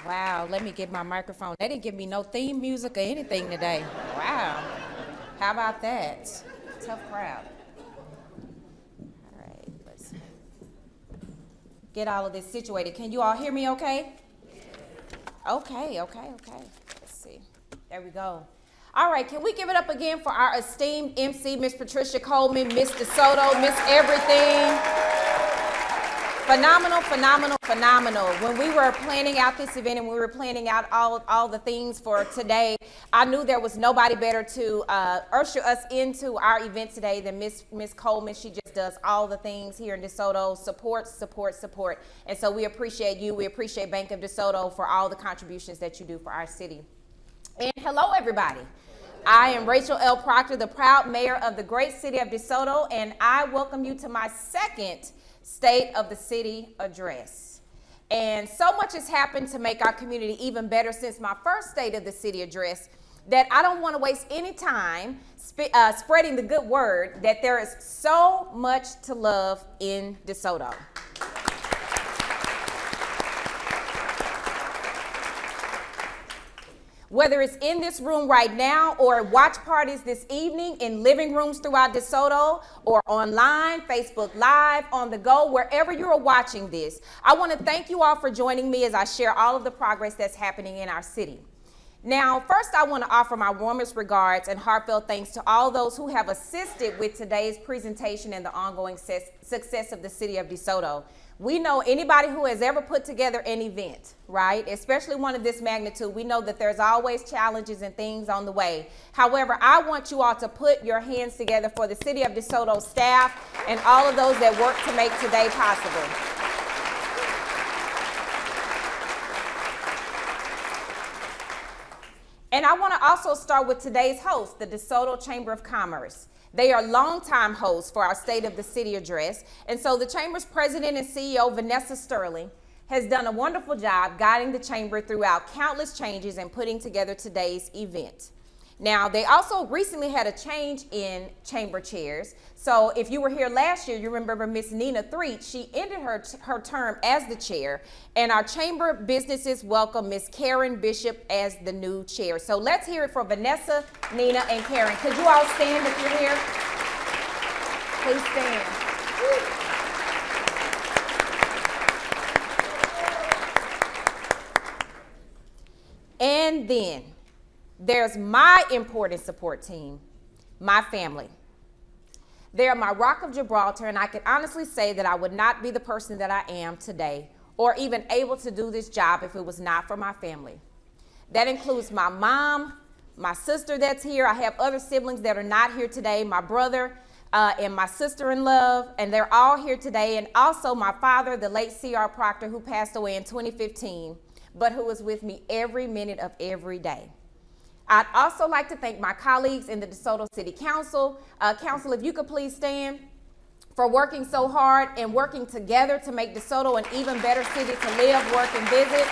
Wow, let me get my microphone. They didn't give me no theme music or anything today. Wow. How about that? Tough crowd. All right, let's get all of this situated. Can you all hear me okay? Okay. Let's see. There we go. All right, can we give it up again for our esteemed MC, Miss Patricia Coleman, Miss DeSoto, Miss Everything. Phenomenal. When we were planning out this event and we were planning out all the things for today, I knew there was nobody better to usher us into our event today than Miss Coleman. She just does all the things here in DeSoto, support. And so we appreciate you. We appreciate Bank of DeSoto for all the contributions that you do for our city. And hello, everybody. I am Rachel L. Proctor, the proud mayor of the great city of DeSoto, and I welcome you to my second State of the City address. And so much has happened to make our community even better since my first State of the City address that I don't want to waste any time spreading the good word that there is so much to love in DeSoto. Whether it's in this room right now or watch parties this evening in living rooms throughout DeSoto or online, Facebook Live, on the go, wherever you're watching this, I want to thank you all for joining me as I share all of the progress that's happening in our city. Now, first I want to offer my warmest regards and heartfelt thanks to all those who have assisted with today's presentation and the ongoing success of the city of DeSoto. We know anybody who has ever put together an event, right, especially one of this magnitude, we know that there's always challenges and things on the way. However, I want you all to put your hands together for the City of DeSoto staff and all of those that work to make today possible. And I want to also start with today's host, the DeSoto Chamber of Commerce. They are longtime hosts for our State of the City address. And so the Chamber's president and CEO, Vanessa Sterling, has done a wonderful job guiding the Chamber throughout countless changes and putting together today's event. Now, they also recently had a change in Chamber chairs. So if you were here last year, you remember Miss Nina Threet, she ended her term as the chair, and our Chamber businesses welcome Miss Karen Bishop as the new chair. So let's hear it for Vanessa, Nina, and Karen. Could you all stand if you're here? Please stand. And then there's my important support team, my family. They're my Rock of Gibraltar, and I can honestly say that I would not be the person that I am today or even able to do this job if it was not for my family. That includes my mom, my sister that's here. I have other siblings that are not here today, my brother and my sister-in-law, and they're all here today, and also my father, the late C.R. Proctor, who passed away in 2015, but who is with me every minute of every day. I'd also like to thank my colleagues in the DeSoto City Council. Council, if you could please stand, for working so hard and working together to make DeSoto an even better city to live, work, and visit.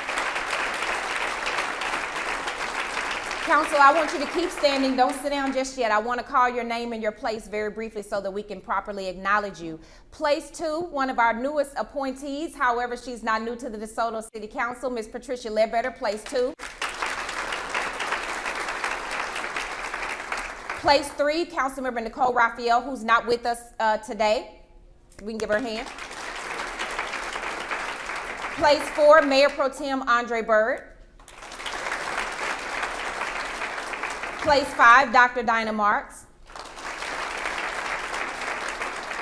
Council, I want you to keep standing. Don't sit down just yet. I want to call your name and your place very briefly so that we can properly acknowledge you. Place 2, one of our newest appointees. However, she's not new to the DeSoto City Council, Miss Patricia Ledbetter, place 2. Place 3, Councilmember Nicole Raphael, who's not with us today. We can give her a hand. Place 4, Mayor Pro Tem Andre Byrd. Place 5, Dr. Dinah Marks.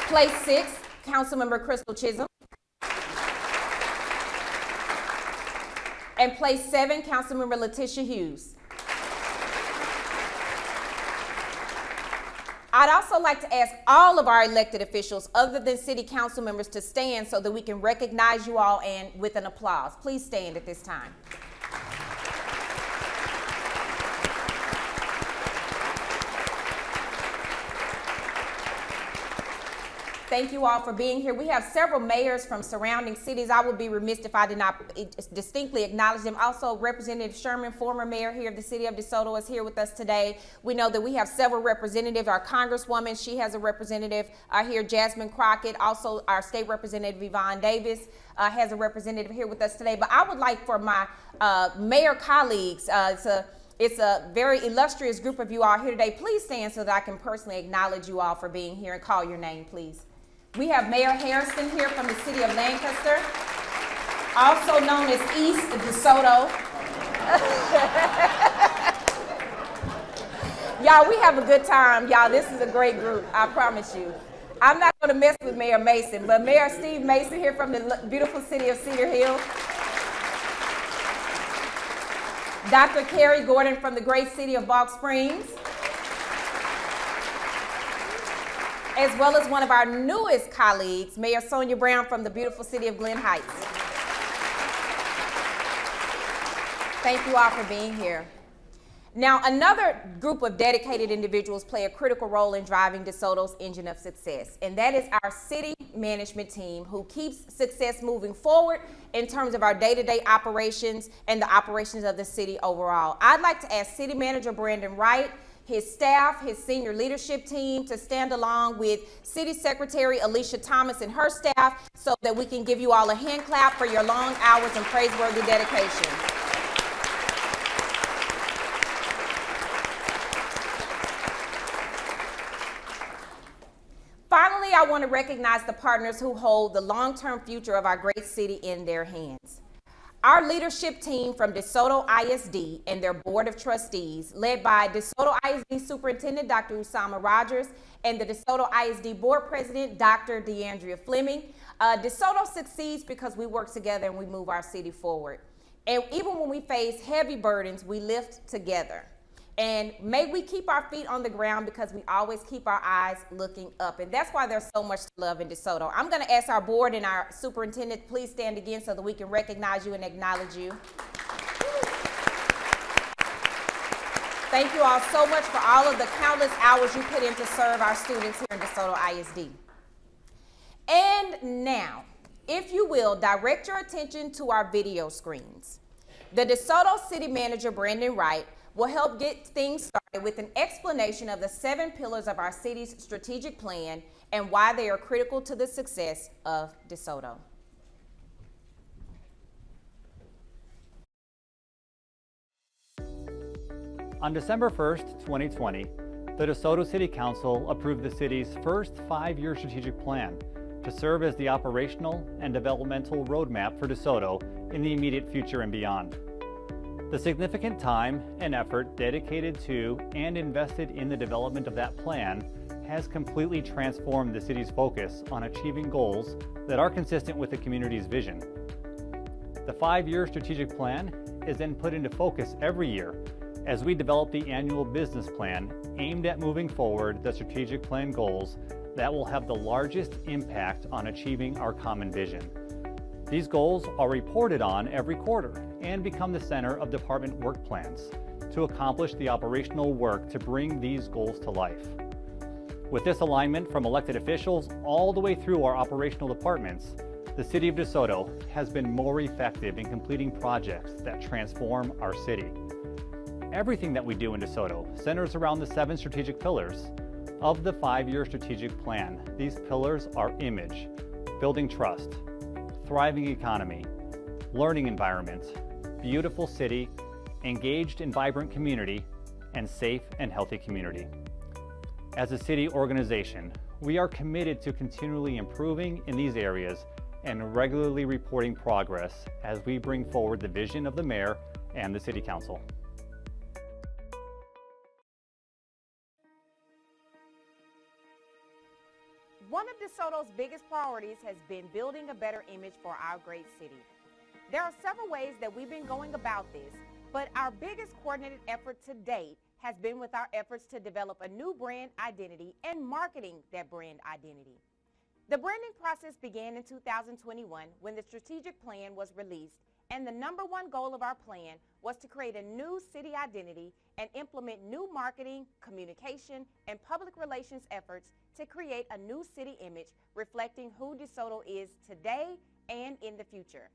Place 6, Councilmember Crystal Chisholm. And place 7, Councilmember Letitia Hughes. I'd also like to ask all of our elected officials, other than city council members, to stand so that we can recognize you all and with an applause. Please stand at this time. Thank you all for being here. We have several mayors from surrounding cities. I would be remiss if I did not distinctly acknowledge them. Also, Representative Sherman, former mayor here of the city of DeSoto, is here with us today. We know that we have several representatives. Our Congresswoman, she has a representative here, Jasmine Crockett. Also, our State Representative Yvonne Davis has a representative here with us today. But I would like for my mayor colleagues, it's a very illustrious group of you all here today. Please stand so that I can personally acknowledge you all for being here and call your name, please. We have Mayor Harrison here from the city of Lancaster, also known as East DeSoto. Y'all, we have a good time. Y'all, this is a great group, I promise you. I'm not going to mess with Mayor Mason, but Mayor Steve Mason here from the beautiful city of Cedar Hill. Dr. Carrie Gordon from the great city of Balk Springs, as well as one of our newest colleagues, Mayor Sonia Brown from the beautiful city of Glen Heights. Thank you all for being here. Now, another group of dedicated individuals play a critical role in driving DeSoto's engine of success, and that is our city management team, who keeps success moving forward in terms of our day-to-day operations and the operations of the city overall. I'd like to ask City Manager Brandon Wright, his staff, his senior leadership team to stand along with City Secretary Alicia Thomas and her staff so that we can give you all a hand clap for your long hours and praiseworthy dedication. Finally, I want to recognize the partners who hold the long-term future of our great city in their hands. Our leadership team from DeSoto ISD and their board of trustees, led by DeSoto ISD Superintendent Dr. Usama Rogers and the DeSoto ISD Board President Dr. DeAndrea Fleming. DeSoto succeeds because we work together and we move our city forward. And even when we face heavy burdens, we lift together. And may we keep our feet on the ground because we always keep our eyes looking up. And that's why there's so much to love in DeSoto. I'm going to ask our board and our superintendent to please stand again so that we can recognize you and acknowledge you. Thank you all so much for all of the countless hours you put in to serve our students here in DeSoto ISD. And now, if you will, direct your attention to our video screens. The DeSoto City Manager, Brandon Wright, will help get things started with an explanation of the 7 pillars of our city's strategic plan and why they are critical to the success of DeSoto. On December 1st, 2020, the DeSoto City Council approved the city's first 5-year strategic plan to serve as the operational and developmental roadmap for DeSoto in the immediate future and beyond. The significant time and effort dedicated to and invested in the development of that plan has completely transformed the city's focus on achieving goals that are consistent with the community's vision. The 5-year strategic plan is then put into focus every year as we develop the annual business plan aimed at moving forward the strategic plan goals that will have the largest impact on achieving our common vision. These goals are reported on every quarter and become the center of department work plans to accomplish the operational work to bring these goals to life. With this alignment from elected officials all the way through our operational departments, the City of DeSoto has been more effective in completing projects that transform our city. Everything that we do in DeSoto centers around the 7 strategic pillars of the 5-year strategic plan. These pillars are image, building trust, thriving economy, learning environment, beautiful city, engaged and vibrant community, and safe and healthy community. As a city organization, we are committed to continually improving in these areas and regularly reporting progress as we bring forward the vision of the mayor and the city council. One of DeSoto's biggest priorities has been building a better image for our great city. There are several ways that we've been going about this, but our biggest coordinated effort to date has been with our efforts to develop a new brand identity and marketing that brand identity. The branding process began in 2021 when the strategic plan was released And the number one goal of our plan was to create a new city identity and implement new marketing, communication, and public relations efforts to create a new city image reflecting who DeSoto is today and in the future.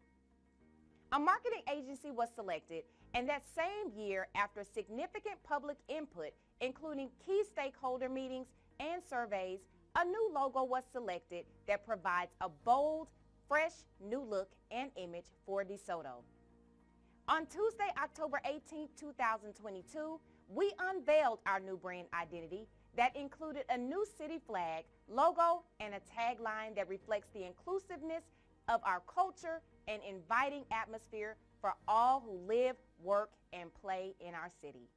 A marketing agency was selected, and that same year, after significant public input, including key stakeholder meetings and surveys, a new logo was selected that provides a bold, fresh, new look and image for DeSoto. On Tuesday, October 18, 2022, we unveiled our new brand identity that included a new city flag, logo, and a tagline that reflects the inclusiveness of our culture and inviting atmosphere for all who live, work, and play in our city.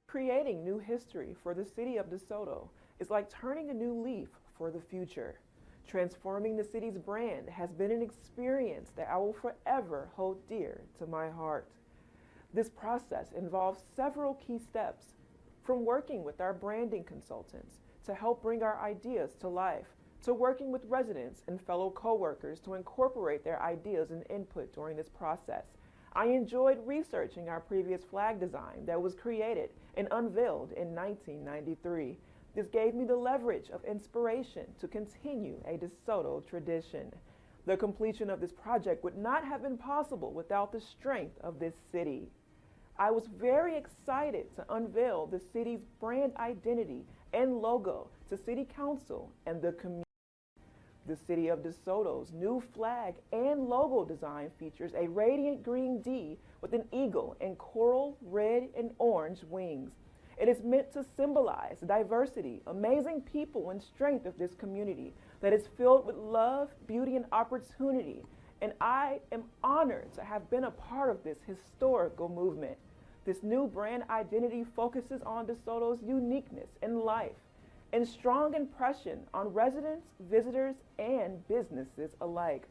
Creating new history for the city of DeSoto is like turning a new leaf for the future. Transforming the city's brand has been an experience that I will forever hold dear to my heart. This process involves several key steps, from working with our branding consultants to help bring our ideas to life, to working with residents and fellow coworkers to incorporate their ideas and input during this process. I enjoyed researching our previous flag design that was created and unveiled in 1993. This gave me the leverage of inspiration to continue a DeSoto tradition. The completion of this project would not have been possible without the strength of this city. I was very excited to unveil the city's brand identity and logo to City Council and the community. The City of DeSoto's new flag and logo design features a radiant green D with an eagle and coral, red, and orange wings. It is meant to symbolize the diversity, amazing people, and strength of this community that is filled with love, beauty, and opportunity. And I am honored to have been a part of this historical movement. This new brand identity focuses on DeSoto's uniqueness in life and strong impression on residents, visitors, and businesses alike.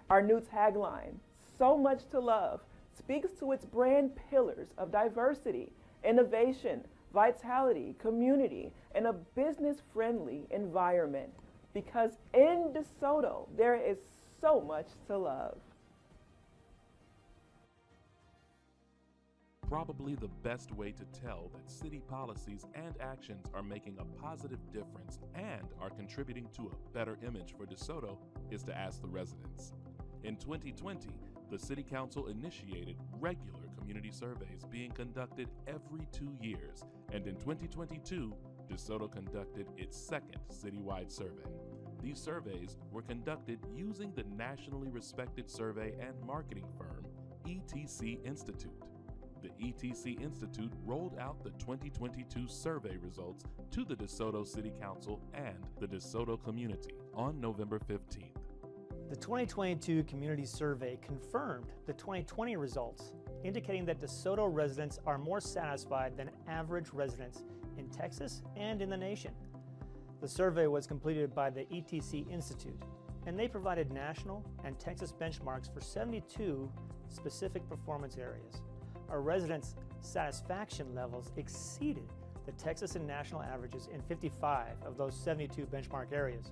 Our new tagline, "So Much to Love," speaks to its brand pillars of diversity, innovation, vitality, community, and a business-friendly environment. Because in DeSoto, there is so much to love. Probably the best way to tell that city policies and actions are making a positive difference and are contributing to a better image for DeSoto is to ask the residents. In 2020, the City Council initiated regular community surveys being conducted every 2 years, and in 2022, DeSoto conducted its second citywide survey. These surveys were conducted using the nationally respected survey and marketing firm ETC Institute. The ETC Institute rolled out the 2022 survey results to the DeSoto City Council and the DeSoto community on November 15th. The 2022 community survey confirmed the 2020 results, indicating that DeSoto residents are more satisfied than average residents in Texas and in the nation. The survey was completed by the ETC Institute, and they provided national and Texas benchmarks for 72 specific performance areas. Our residents' satisfaction levels exceeded the Texas and national averages in 55 of those 72 benchmark areas.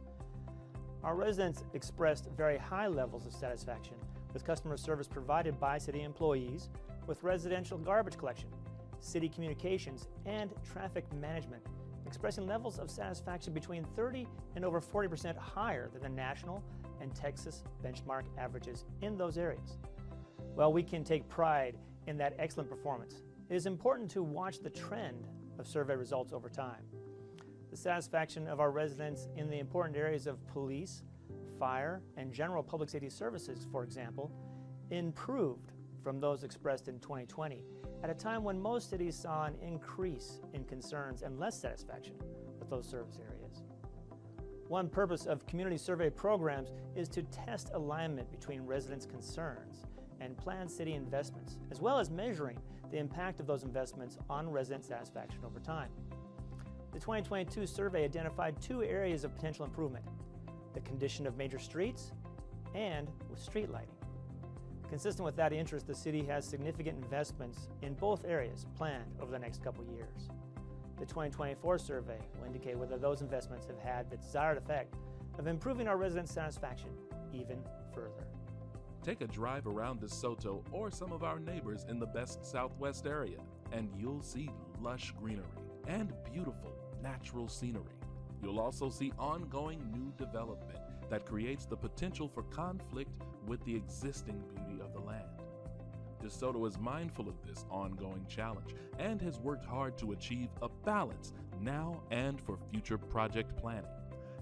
Our residents expressed very high levels of satisfaction with customer service provided by city employees, with residential garbage collection, city communications, and traffic management, expressing levels of satisfaction between 30 and over 40% higher than the national and Texas benchmark averages in those areas. While we can take pride in that excellent performance, it is important to watch the trend of survey results over time. The satisfaction of our residents in the important areas of police, fire, and general public safety services, for example, improved from those expressed in 2020, at a time when most cities saw an increase in concerns and less satisfaction with those service areas. One purpose of community survey programs is to test alignment between residents' concerns and planned city investments, as well as measuring the impact of those investments on resident satisfaction over time. The 2022 survey identified 2 areas of potential improvement: the condition of major streets and with street lighting. Consistent with that interest, the city has significant investments in both areas planned over the next couple years. The 2024 survey will indicate whether those investments have had the desired effect of improving our resident satisfaction even further. Take a drive around DeSoto or some of our neighbors in the best Southwest area, and you'll see lush greenery and beautiful natural scenery. You'll also see ongoing new development that creates the potential for conflict with the existing beauty of the land. DeSoto is mindful of this ongoing challenge and has worked hard to achieve a balance now and for future project planning.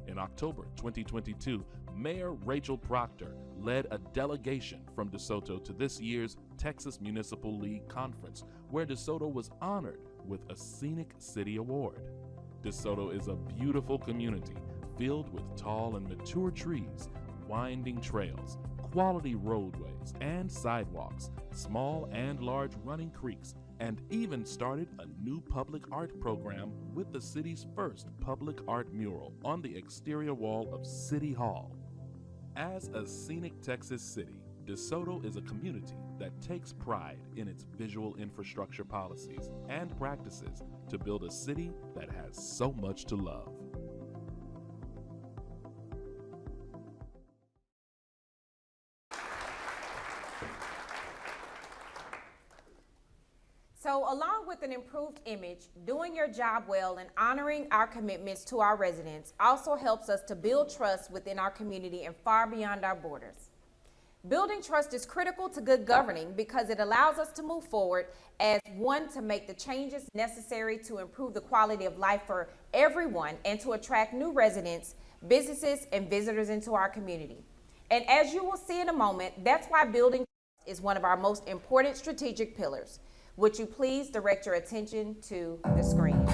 In October 2022, Mayor Rachel Proctor led a delegation from DeSoto to this year's Texas Municipal League Conference, where DeSoto was honored with a Scenic City Award. DeSoto is a beautiful community filled with tall and mature trees, winding trails, quality roadways and sidewalks, small and large running creeks, and even started a new public art program with the city's first public art mural on the exterior wall of City Hall. As a scenic Texas city, DeSoto is a community that takes pride in its visual infrastructure policies and practices to build a city that has so much to love. So along with an improved image, doing your job well and honoring our commitments to our residents also helps us to build trust within our community and far beyond our borders. Building trust is critical to good governing because it allows us to move forward as one to make the changes necessary to improve the quality of life for everyone and to attract new residents, businesses, and visitors into our community. And as you will see in a moment, that's why building trust is one of our most important strategic pillars. Would you please direct your attention to the screen?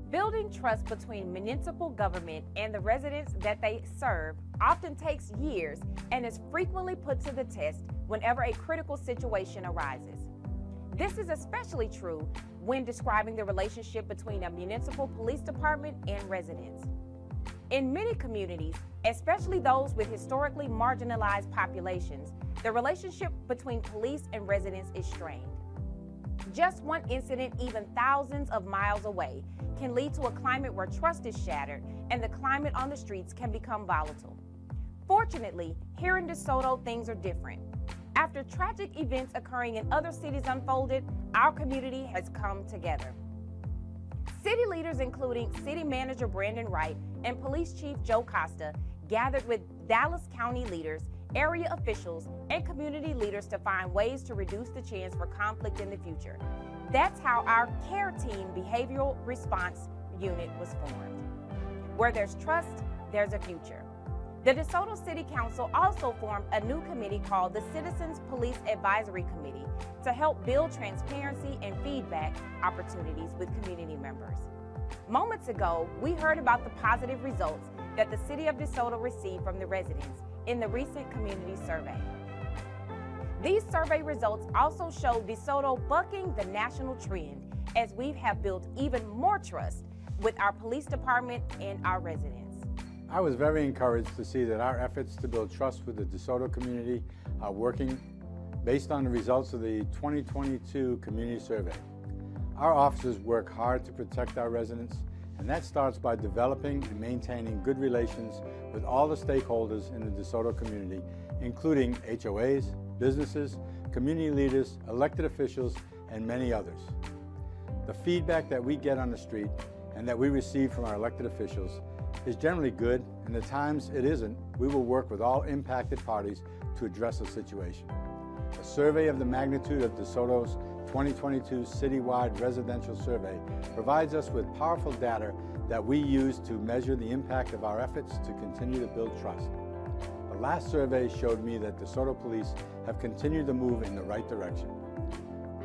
Building trust between municipal government and the residents that they serve often takes years and is frequently put to the test whenever a critical situation arises. This is especially true when describing the relationship between a municipal police department and residents. In many communities, especially those with historically marginalized populations, the relationship between police and residents is strained. Just one incident, even thousands of miles away, can lead to a climate where trust is shattered and the climate on the streets can become volatile. Fortunately, here in DeSoto, things are different. After tragic events occurring in other cities unfolded, our community has come together. City leaders, including City Manager Brandon Wright and Police Chief Joe Costa, gathered with Dallas County leaders, area officials, and community leaders to find ways to reduce the chance for conflict in the future. That's how our CARE Team Behavioral Response Unit was formed. Where there's trust, there's a future. The DeSoto City Council also formed a new committee called the Citizens Police Advisory Committee to help build transparency and feedback opportunities with community members. Moments ago, we heard about the positive results that the City of DeSoto received from the residents in the recent community survey. These survey results also show DeSoto bucking the national trend as we have built even more trust with our police department and our residents. I was very encouraged to see that our efforts to build trust with the DeSoto community are working based on the results of the 2022 community survey. Our officers work hard to protect our residents, and that starts by developing and maintaining good relations with all the stakeholders in the DeSoto community, including HOAs, businesses, community leaders, elected officials, and many others. The feedback that we get on the street and that we receive from our elected officials is generally good, and at times it isn't. We will work with all impacted parties to address the situation. A survey of the magnitude of DeSoto's 2022 citywide residential survey provides us with powerful data that we use to measure the impact of our efforts to continue to build trust. The last survey showed me that DeSoto police have continued to move in the right direction.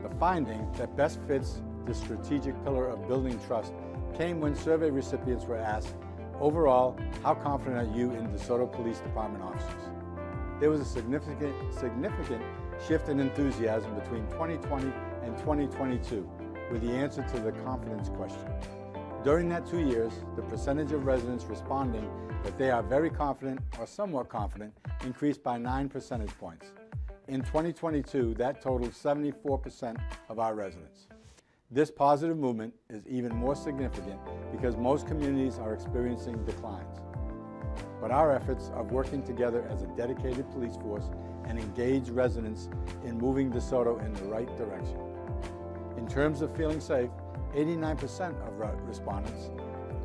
The finding that best fits the strategic pillar of building trust came when survey recipients were asked, overall, how confident are you in DeSoto Police Department officers? There was a significant shift in enthusiasm between 2020 and 2022 with the answer to the confidence question. During that 2 years, the percentage of residents responding that they are very confident or somewhat confident increased by 9 percentage points. In 2022, that totaled 74% of our residents. This positive movement is even more significant because most communities are experiencing declines. But our efforts of working together as a dedicated police force and engaged residents in moving DeSoto in the right direction. In terms of feeling safe, 89% of respondents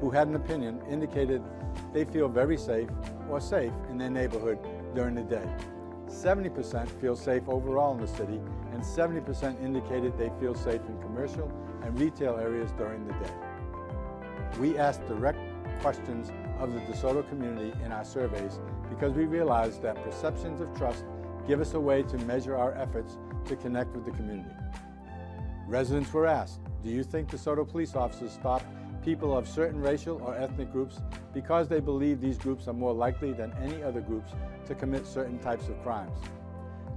who had an opinion indicated they feel very safe or safe in their neighborhood during the day. 70% feel safe overall in the city, and 70% indicated they feel safe in commercial and retail areas during the day. We asked direct questions of the DeSoto community in our surveys because we realized that perceptions of trust give us a way to measure our efforts to connect with the community. Residents were asked, do you think DeSoto police officers stop people of certain racial or ethnic groups because they believe these groups are more likely than any other groups to commit certain types of crimes?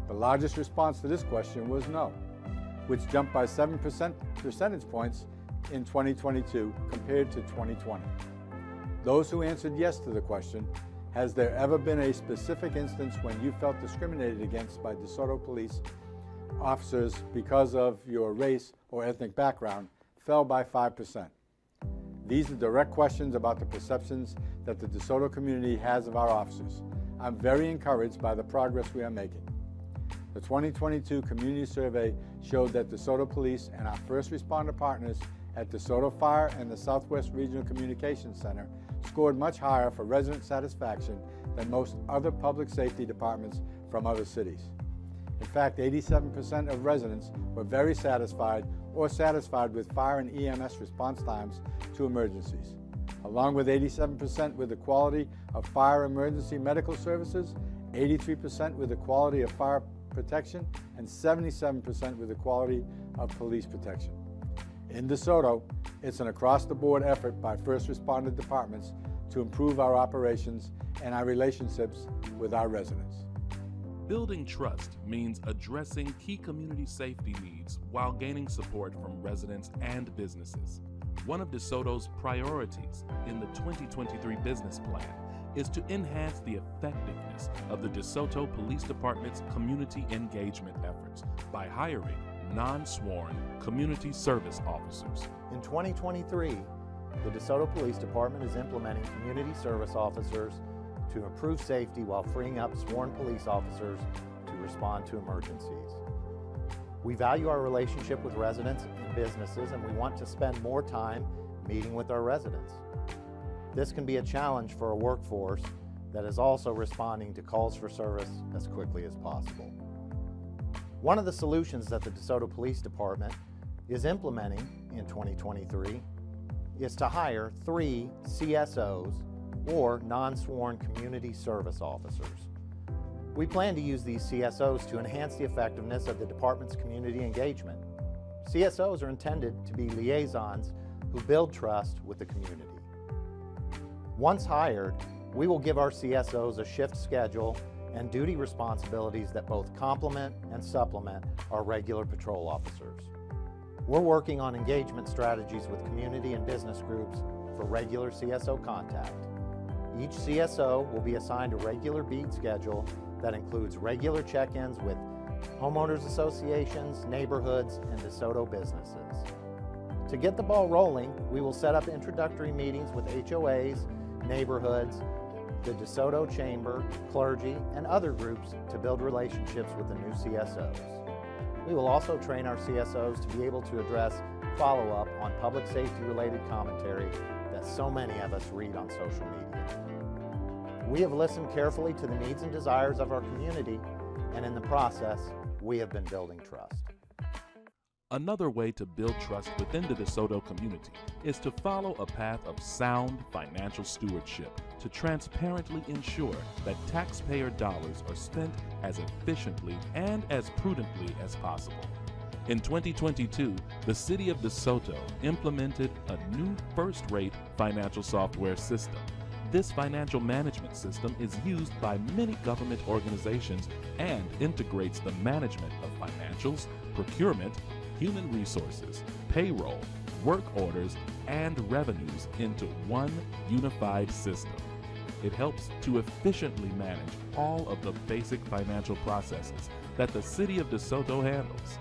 The largest response to this question was no, which jumped by 7 percentage points in 2022 compared to 2020. Those who answered yes to the question, has there ever been a specific instance when you felt discriminated against by DeSoto police officers because of your race or ethnic background, fell by 5%. These are direct questions about the perceptions that the DeSoto community has of our officers. I'm very encouraged by the progress we are making. The 2022 community survey showed that DeSoto Police and our first responder partners at DeSoto Fire and the Southwest Regional Communications Center scored much higher for resident satisfaction than most other public safety departments from other cities. In fact, 87% of residents were very satisfied or satisfied with fire and EMS response times to emergencies. Along with 87% with the quality of fire emergency medical services, 83% with the quality of fire protection, and 77% with the quality of police protection. In DeSoto, it's an across-the-board effort by first responder departments to improve our operations and our relationships with our residents. Building trust means addressing key community safety needs while gaining support from residents and businesses. One of DeSoto's priorities in the 2023 business plan is to enhance the effectiveness of the DeSoto Police Department's community engagement efforts by hiring non-sworn community service officers. In 2023, the DeSoto Police Department is implementing community service officers to improve safety while freeing up sworn police officers to respond to emergencies. We value our relationship with residents and businesses, and we want to spend more time meeting with our residents. This can be a challenge for a workforce that is also responding to calls for service as quickly as possible. One of the solutions that the DeSoto Police Department is implementing in 2023 is to hire 3 CSOs, or non-sworn community service officers. We plan to use these CSOs to enhance the effectiveness of the department's community engagement. CSOs are intended to be liaisons who build trust with the community. Once hired, we will give our CSOs a shift schedule and duty responsibilities that both complement and supplement our regular patrol officers. We're working on engagement strategies with community and business groups for regular CSO contact. Each CSO will be assigned a regular beat schedule that includes regular check-ins with homeowners associations, neighborhoods, and DeSoto businesses. To get the ball rolling, we will set up introductory meetings with HOAs, neighborhoods, the DeSoto Chamber, clergy, and other groups to build relationships with the new CSOs. We will also train our CSOs to be able to address follow-up on public safety-related commentary that so many of us read on social media. We have listened carefully to the needs and desires of our community, and in the process, we have been building trust. Another way to build trust within the DeSoto community is to follow a path of sound financial stewardship to transparently ensure that taxpayer dollars are spent as efficiently and as prudently as possible. In 2022, the City of DeSoto implemented a new first-rate financial software system. This financial management system is used by many government organizations and integrates the management of financials, procurement, human resources, payroll, work orders, and revenues into one unified system. It helps to efficiently manage all of the basic financial processes that the City of DeSoto handles.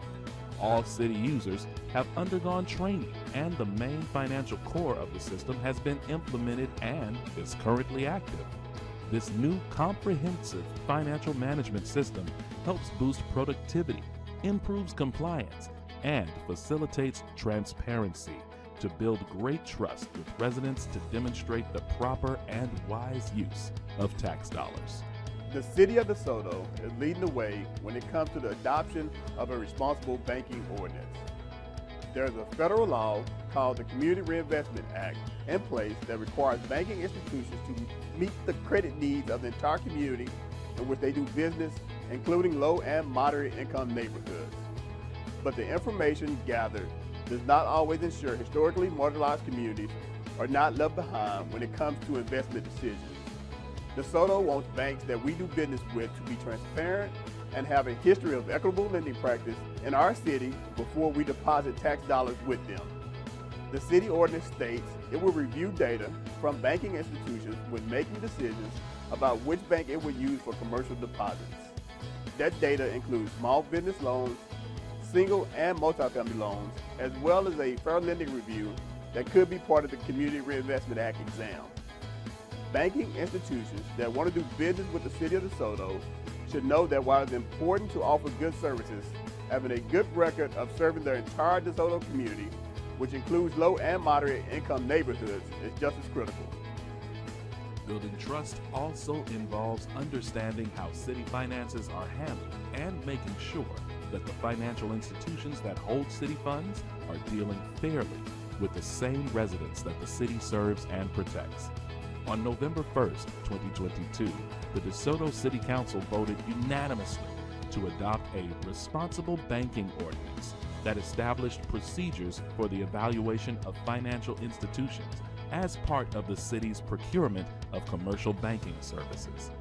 All city users have undergone training, and the main financial core of the system has been implemented and is currently active. This new comprehensive financial management system helps boost productivity, improves compliance, and facilitates transparency to build great trust with residents to demonstrate the proper and wise use of tax dollars. The City of DeSoto is leading the way when it comes to the adoption of a responsible banking ordinance. There is a federal law called the Community Reinvestment Act in place that requires banking institutions to meet the credit needs of the entire community in which they do business, including low and moderate income neighborhoods. But the information gathered does not always ensure historically marginalized communities are not left behind when it comes to investment decisions. DeSoto wants banks that we do business with to be transparent and have a history of equitable lending practice in our city before we deposit tax dollars with them. The city ordinance states it will review data from banking institutions when making decisions about which bank it will use for commercial deposits. That data includes small business loans, single and multifamily loans, as well as a fair lending review that could be part of the Community Reinvestment Act exam. Banking institutions that want to do business with the City of DeSoto should know that while it's important to offer good services, having a good record of serving their entire DeSoto community, which includes low and moderate income neighborhoods, is just as critical. Building trust also involves understanding how city finances are handled and making sure that the financial institutions that hold city funds are dealing fairly with the same residents that the city serves and protects. On November 1st, 2022, the DeSoto City Council voted unanimously to adopt a responsible banking ordinance that established procedures for the evaluation of financial institutions as part of the city's procurement of commercial banking services.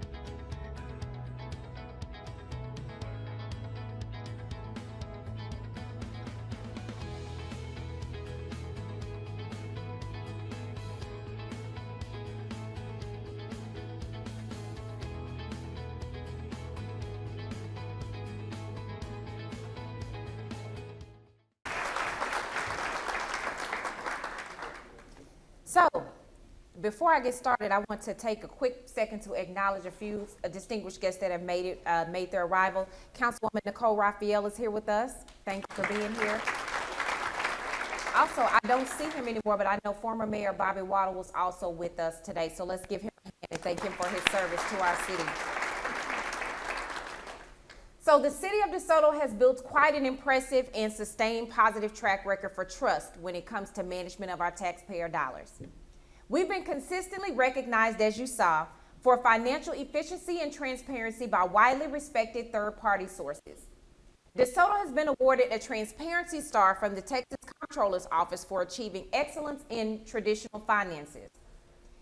So, before I get started, I want to take a quick second to acknowledge a few distinguished guests that have made their arrival. Councilwoman Nicole Raphael is here with us. Thank you for being here. Also, I don't see him anymore, but I know former Mayor Bobby Waddle was also with us today. So let's give him a hand and thank him for his service to our city. So the City of DeSoto has built quite an impressive and sustained positive track record for trust when it comes to management of our taxpayer dollars. We've been consistently recognized, as you saw, for financial efficiency and transparency by widely respected third-party sources. DeSoto has been awarded a Transparency Star from the Texas Comptroller's Office for achieving excellence in traditional finances.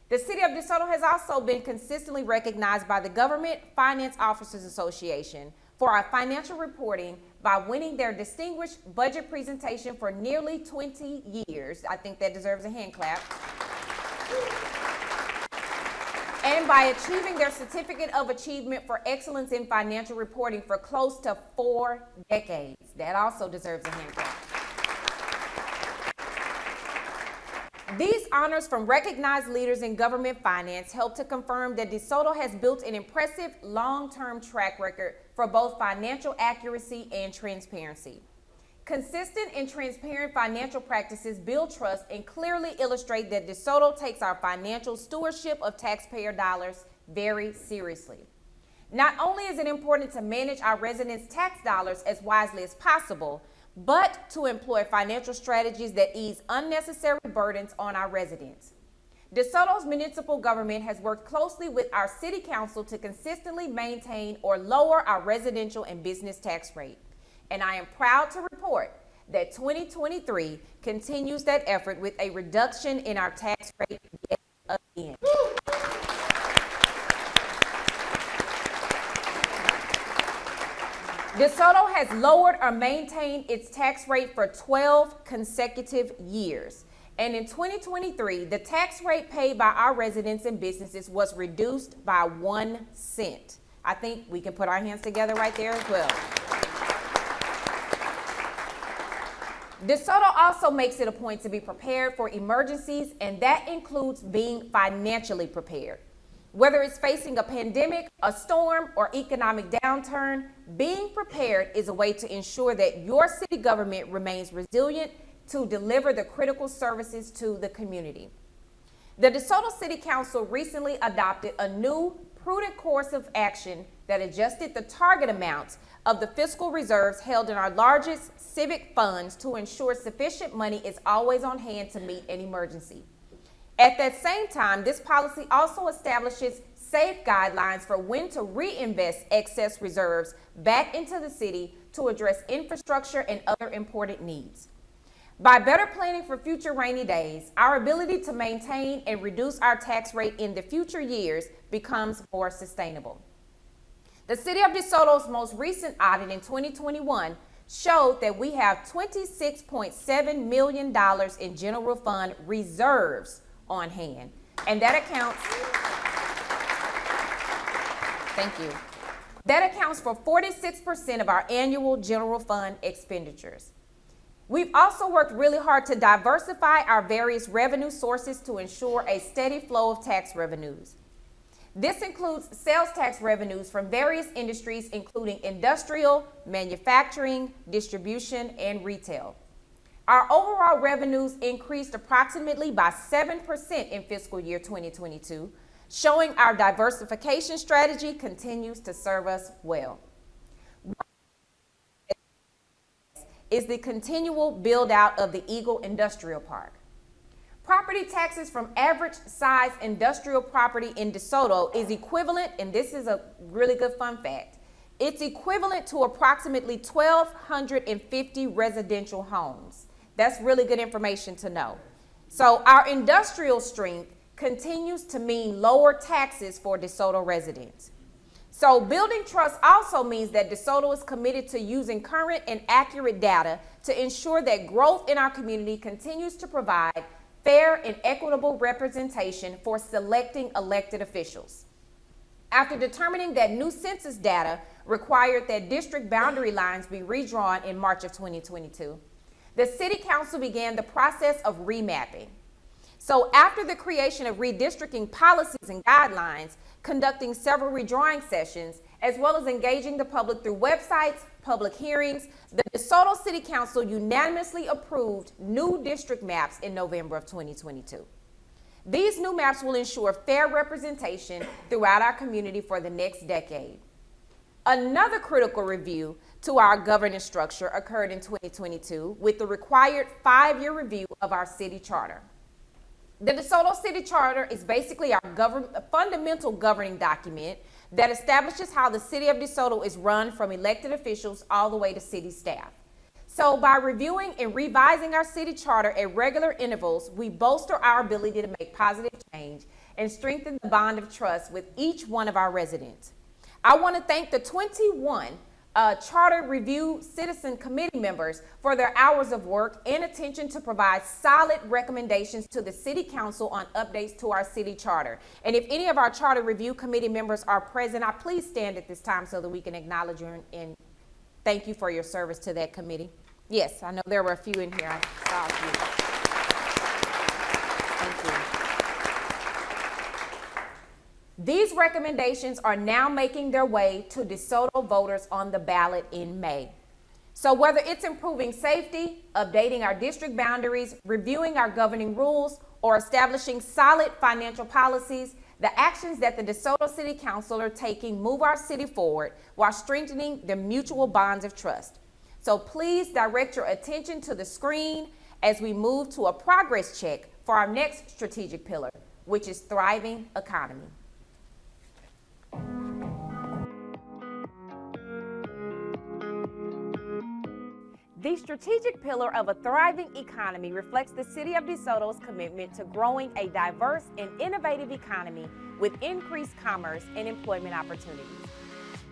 The City of DeSoto has also been consistently recognized by the Government Finance Officers Association for our financial reporting by winning their distinguished budget presentation for nearly 20 years. I think that deserves a hand clap. And by achieving their Certificate of Achievement for Excellence in Financial Reporting for close to 4 decades. That also deserves a hand clap. These honors from recognized leaders in government finance help to confirm that DeSoto has built an impressive long-term track record for both financial accuracy and transparency. Consistent and transparent financial practices build trust and clearly illustrate that DeSoto takes our financial stewardship of taxpayer dollars very seriously. Not only is it important to manage our residents' tax dollars as wisely as possible, but to employ financial strategies that ease unnecessary burdens on our residents. DeSoto's municipal government has worked closely with our city council to consistently maintain or lower our residential and business tax rate. And I am proud to report that 2023 continues that effort with a reduction in our tax rate yet again. DeSoto has lowered or maintained its tax rate for 12 consecutive years. And in 2023, the tax rate paid by our residents and businesses was reduced by 1 cent. I think we can put our hands together right there as well. DeSoto also makes it a point to be prepared for emergencies, and that includes being financially prepared. Whether it's facing a pandemic, a storm, or economic downturn, being prepared is a way to ensure that your city government remains resilient to deliver the critical services to the community. The DeSoto City Council recently adopted a new prudent course of action that adjusted the target amounts of the fiscal reserves held in our largest civic funds to ensure sufficient money is always on hand to meet an emergency. At that same time, this policy also establishes safe guidelines for when to reinvest excess reserves back into the city to address infrastructure and other important needs. By better planning for future rainy days, our ability to maintain and reduce our tax rate in the future years becomes more sustainable. The City of DeSoto's most recent audit in 2021 showed that we have $26.7 million in general fund reserves on hand, and that accounts, thank you, that accounts for 46% of our annual general fund expenditures. We've also worked really hard to diversify our various revenue sources to ensure a steady flow of tax revenues. This includes sales tax revenues from various industries, including industrial, manufacturing, distribution, and retail. Our overall revenues increased approximately by 7% in fiscal year 2022, showing our diversification strategy continues to serve us well. Is the continual build out of the Eagle Industrial Park. Property taxes from average size industrial property in DeSoto is equivalent, and this is a really good fun fact, it's equivalent to approximately 1,250 residential homes. That's really good information to know. So our industrial strength continues to mean lower taxes for DeSoto residents. So building trust also means that DeSoto is committed to using current and accurate data to ensure that growth in our community continues to provide fair and equitable representation for selecting elected officials. After determining that new census data required that district boundary lines be redrawn in March of 2022, the City Council began the process of remapping. So after the creation of redistricting policies and guidelines, conducting several redrawing sessions, as well as engaging the public through websites, public hearings, the DeSoto City Council unanimously approved new district maps in November of 2022. These new maps will ensure fair representation throughout our community for the next decade. Another critical review to our governance structure occurred in 2022 with the required 5-year review of our city charter. The DeSoto City Charter is basically our fundamental governing document that establishes how the City of DeSoto is run from elected officials all the way to city staff. So by reviewing and revising our city charter at regular intervals, we bolster our ability to make positive change and strengthen the bond of trust with each one of our residents. I want to thank the 21 Charter Review Citizen Committee members for their hours of work and attention to provide solid recommendations to the City Council on updates to our city charter. And if any of our Charter Review Committee members are present, I please stand at this time so that we can acknowledge you and thank you for your service to that committee. Yes, I know there were a few in here. I saw a few. Thank you. These recommendations are now making their way to DeSoto voters on the ballot in May. So whether it's improving safety, updating our district boundaries, reviewing our governing rules, or establishing solid financial policies, the actions that the DeSoto City Council are taking move our city forward while strengthening the mutual bonds of trust. So please direct your attention to the screen as we move to a progress check for our next strategic pillar, which is thriving economy. The strategic pillar of a thriving economy reflects the City of DeSoto's commitment to growing a diverse and innovative economy with increased commerce and employment opportunities.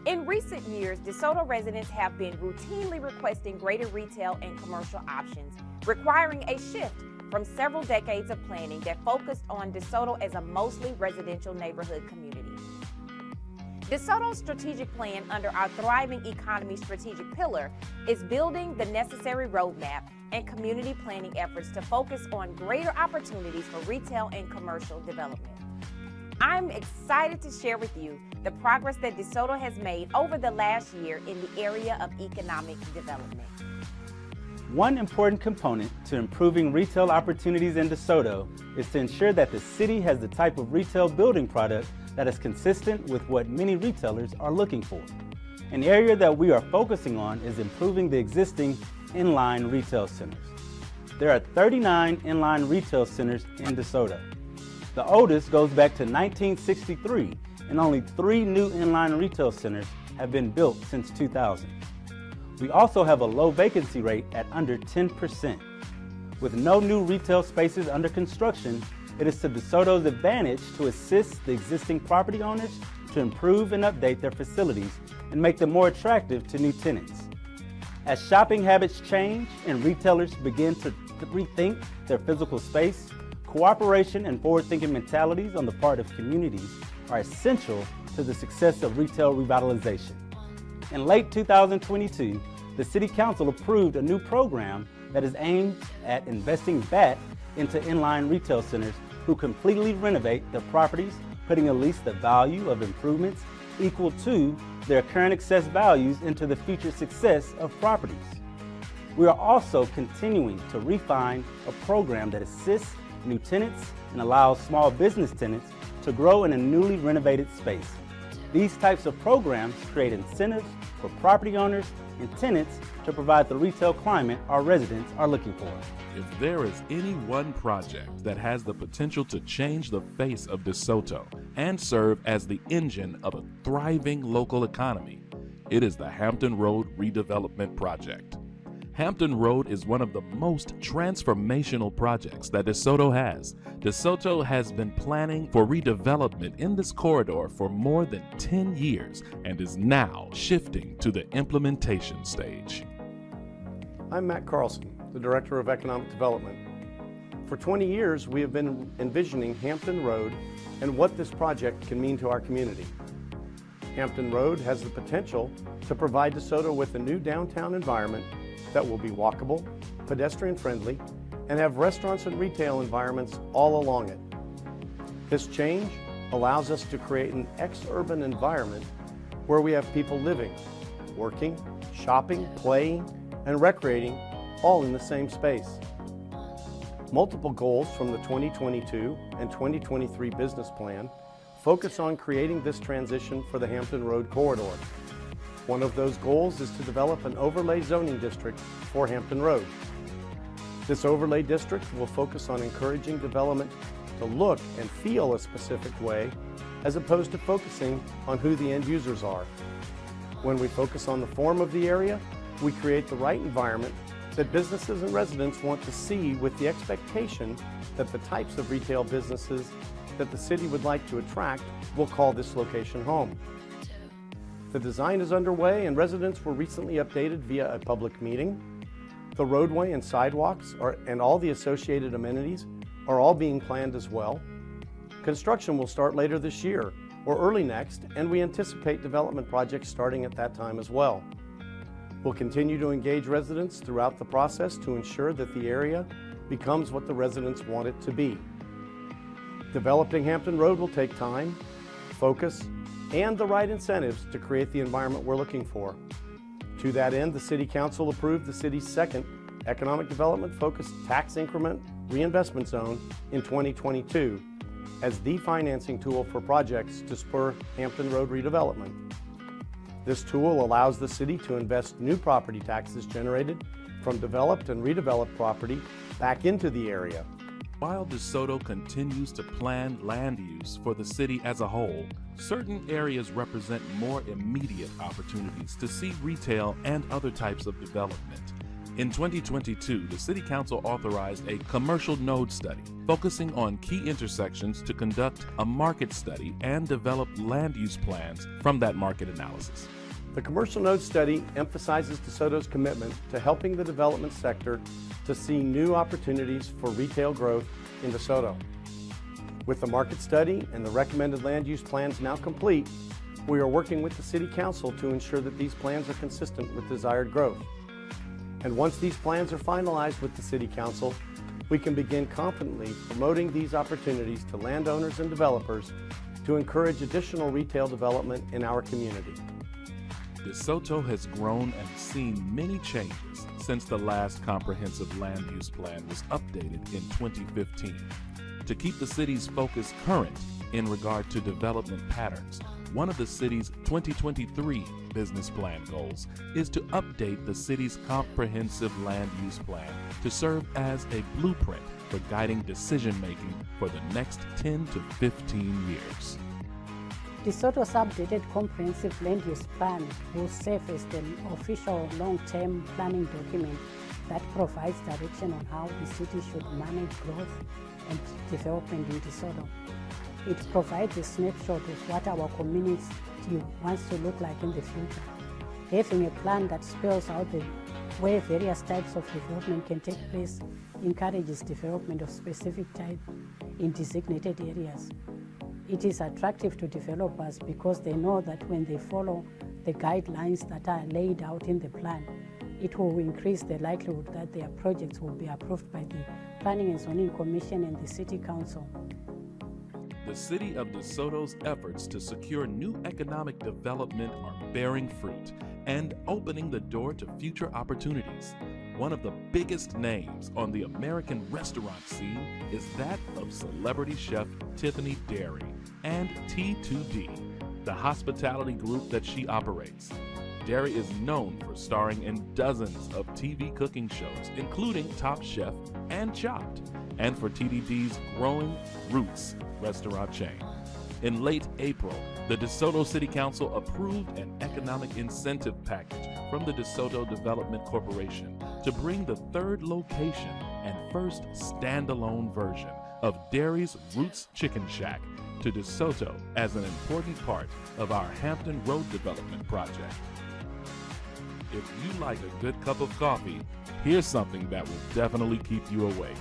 In recent years, DeSoto residents have been routinely requesting greater retail and commercial options, requiring a shift from several decades of planning that focused on DeSoto as a mostly residential neighborhood community. DeSoto's strategic plan under our Thriving Economy strategic pillar is building the necessary roadmap and community planning efforts to focus on greater opportunities for retail and commercial development. I'm excited to share with you the progress that DeSoto has made over the last year in the area of economic development. One important component to improving retail opportunities in DeSoto is to ensure that the city has the type of retail building product that is consistent with what many retailers are looking for. An area that we are focusing on is improving the existing inline retail centers. There are 39 inline retail centers in DeSoto. The oldest goes back to 1963, and only 3 new inline retail centers have been built since 2000. We also have a low vacancy rate at under 10%. With no new retail spaces under construction, it is to DeSoto's advantage to assist the existing property owners to improve and update their facilities and make them more attractive to new tenants. As shopping habits change and retailers begin to rethink their physical space, cooperation and forward-thinking mentalities on the part of communities are essential to the success of retail revitalization. In late 2022, the City Council approved a new program that is aimed at investing back into inline retail centers who completely renovate their properties, putting at least the value of improvements equal to their current excess values into the future success of properties. We are also continuing to refine a program that assists new tenants and allows small business tenants to grow in a newly renovated space. These types of programs create incentives for property owners and tenants to provide the retail climate our residents are looking for. If there is any one project that has the potential to change the face of DeSoto and serve as the engine of a thriving local economy, it is the Hampton Road Redevelopment Project. Hampton Road is one of the most transformational projects that DeSoto has. DeSoto has been planning for redevelopment in this corridor for more than 10 years and is now shifting to the implementation stage. I'm Matt Carlson, the Director of Economic Development. For 20 years, we have been envisioning Hampton Road and what this project can mean to our community. Hampton Road has the potential to provide DeSoto with a new downtown environment that will be walkable, pedestrian-friendly, and have restaurants and retail environments all along it. This change allows us to create an ex-urban environment where we have people living, working, shopping, playing, and recreating all in the same space. Multiple goals from the 2022 and 2023 business plan focus on creating this transition for the Hampton Road corridor. One of those goals is to develop an overlay zoning district for Hampton Road. This overlay district will focus on encouraging development to look and feel a specific way, as opposed to focusing on who the end users are. When we focus on the form of the area, we create the right environment that businesses and residents want to see, with the expectation that the types of retail businesses that the city would like to attract will call this location home. The design is underway and residents were recently updated via a public meeting. The roadway and sidewalks and all the associated amenities are all being planned as well. Construction will start later this year or early next, and we anticipate development projects starting at that time as well. We'll continue to engage residents throughout the process to ensure that the area becomes what the residents want it to be. Developing Hampton Road will take time, focus, and the right incentives to create the environment we're looking for. To that end, the City Council approved the city's second economic development focused tax increment reinvestment zone in 2022 as the financing tool for projects to spur Hampton Road redevelopment. This tool allows the city to invest new property taxes generated from developed and redeveloped property back into the area. While DeSoto continues to plan land use for the city as a whole, certain areas represent more immediate opportunities to see retail and other types of development. In 2022, the City Council authorized a commercial node study focusing on key intersections to conduct a market study and develop land use plans from that market analysis. The commercial node study emphasizes DeSoto's commitment to helping the development sector to see new opportunities for retail growth in DeSoto. With the market study and the recommended land use plans now complete, we are working with the City Council to ensure that these plans are consistent with desired growth. And once these plans are finalized with the City Council, we can begin confidently promoting these opportunities to landowners and developers to encourage additional retail development in our community. DeSoto has grown and seen many changes since the last comprehensive land use plan was updated in 2015. To keep the city's focus current in regard to development patterns, one of the city's 2023 business plan goals is to update the city's comprehensive land use plan to serve as a blueprint for guiding decision-making for the next 10 to 15 years. DeSoto's updated comprehensive land use plan will serve as the official long-term planning document that provides direction on how the city should manage growth and development in DeSoto. It provides a snapshot of what our community wants to look like in the future. Having a plan that spells out where various types of development can take place encourages development of specific types in designated areas. It is attractive to developers because they know that when they follow the guidelines that are laid out in the plan, it will increase the likelihood that their projects will be approved by the Planning and Zoning Commission and the City Council. The City of DeSoto's efforts to secure new economic development are bearing fruit and opening the door to future opportunities. One of the biggest names on the American restaurant scene is that of celebrity chef Tiffany Derry and T2D, the hospitality group that she operates. Derry is known for starring in dozens of TV cooking shows, including Top Chef and Chopped, and for TDD's growing Roots restaurant chain. In late April, the DeSoto City Council approved an economic incentive package from the DeSoto Development Corporation to bring the third location and first standalone version of Derry's Roots Chicken Shack to DeSoto as an important part of our Hampton Road development project. If you like a good cup of coffee, here's something that will definitely keep you awake.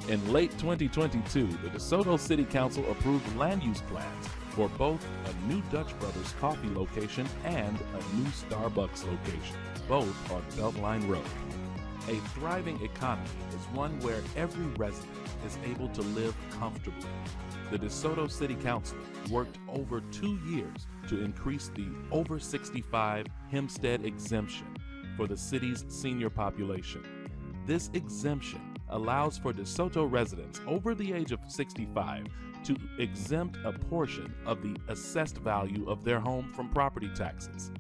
In late 2022, the DeSoto City Council approved land use plans for both a new Dutch Brothers coffee location and a new Starbucks location, both on Beltline Road. A thriving economy is one where every resident is able to live comfortably. The DeSoto City Council worked over 2 years to increase the over 65 Hempstead exemption for the city's senior population. This exemption allows for DeSoto residents over the age of 65 to exempt a portion of the assessed value of their home from property taxes.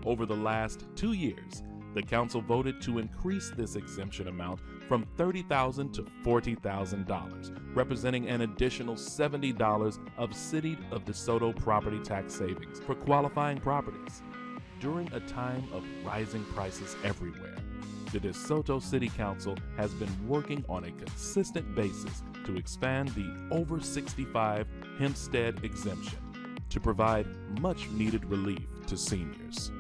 Over the last 2 years, the council voted to increase this exemption amount from $30,000 to $40,000, representing an additional $70 of City of DeSoto property tax savings for qualifying properties. During a time of rising prices everywhere, the DeSoto City Council has been working on a consistent basis to expand the over 65 Hempstead exemption to provide much needed relief to seniors.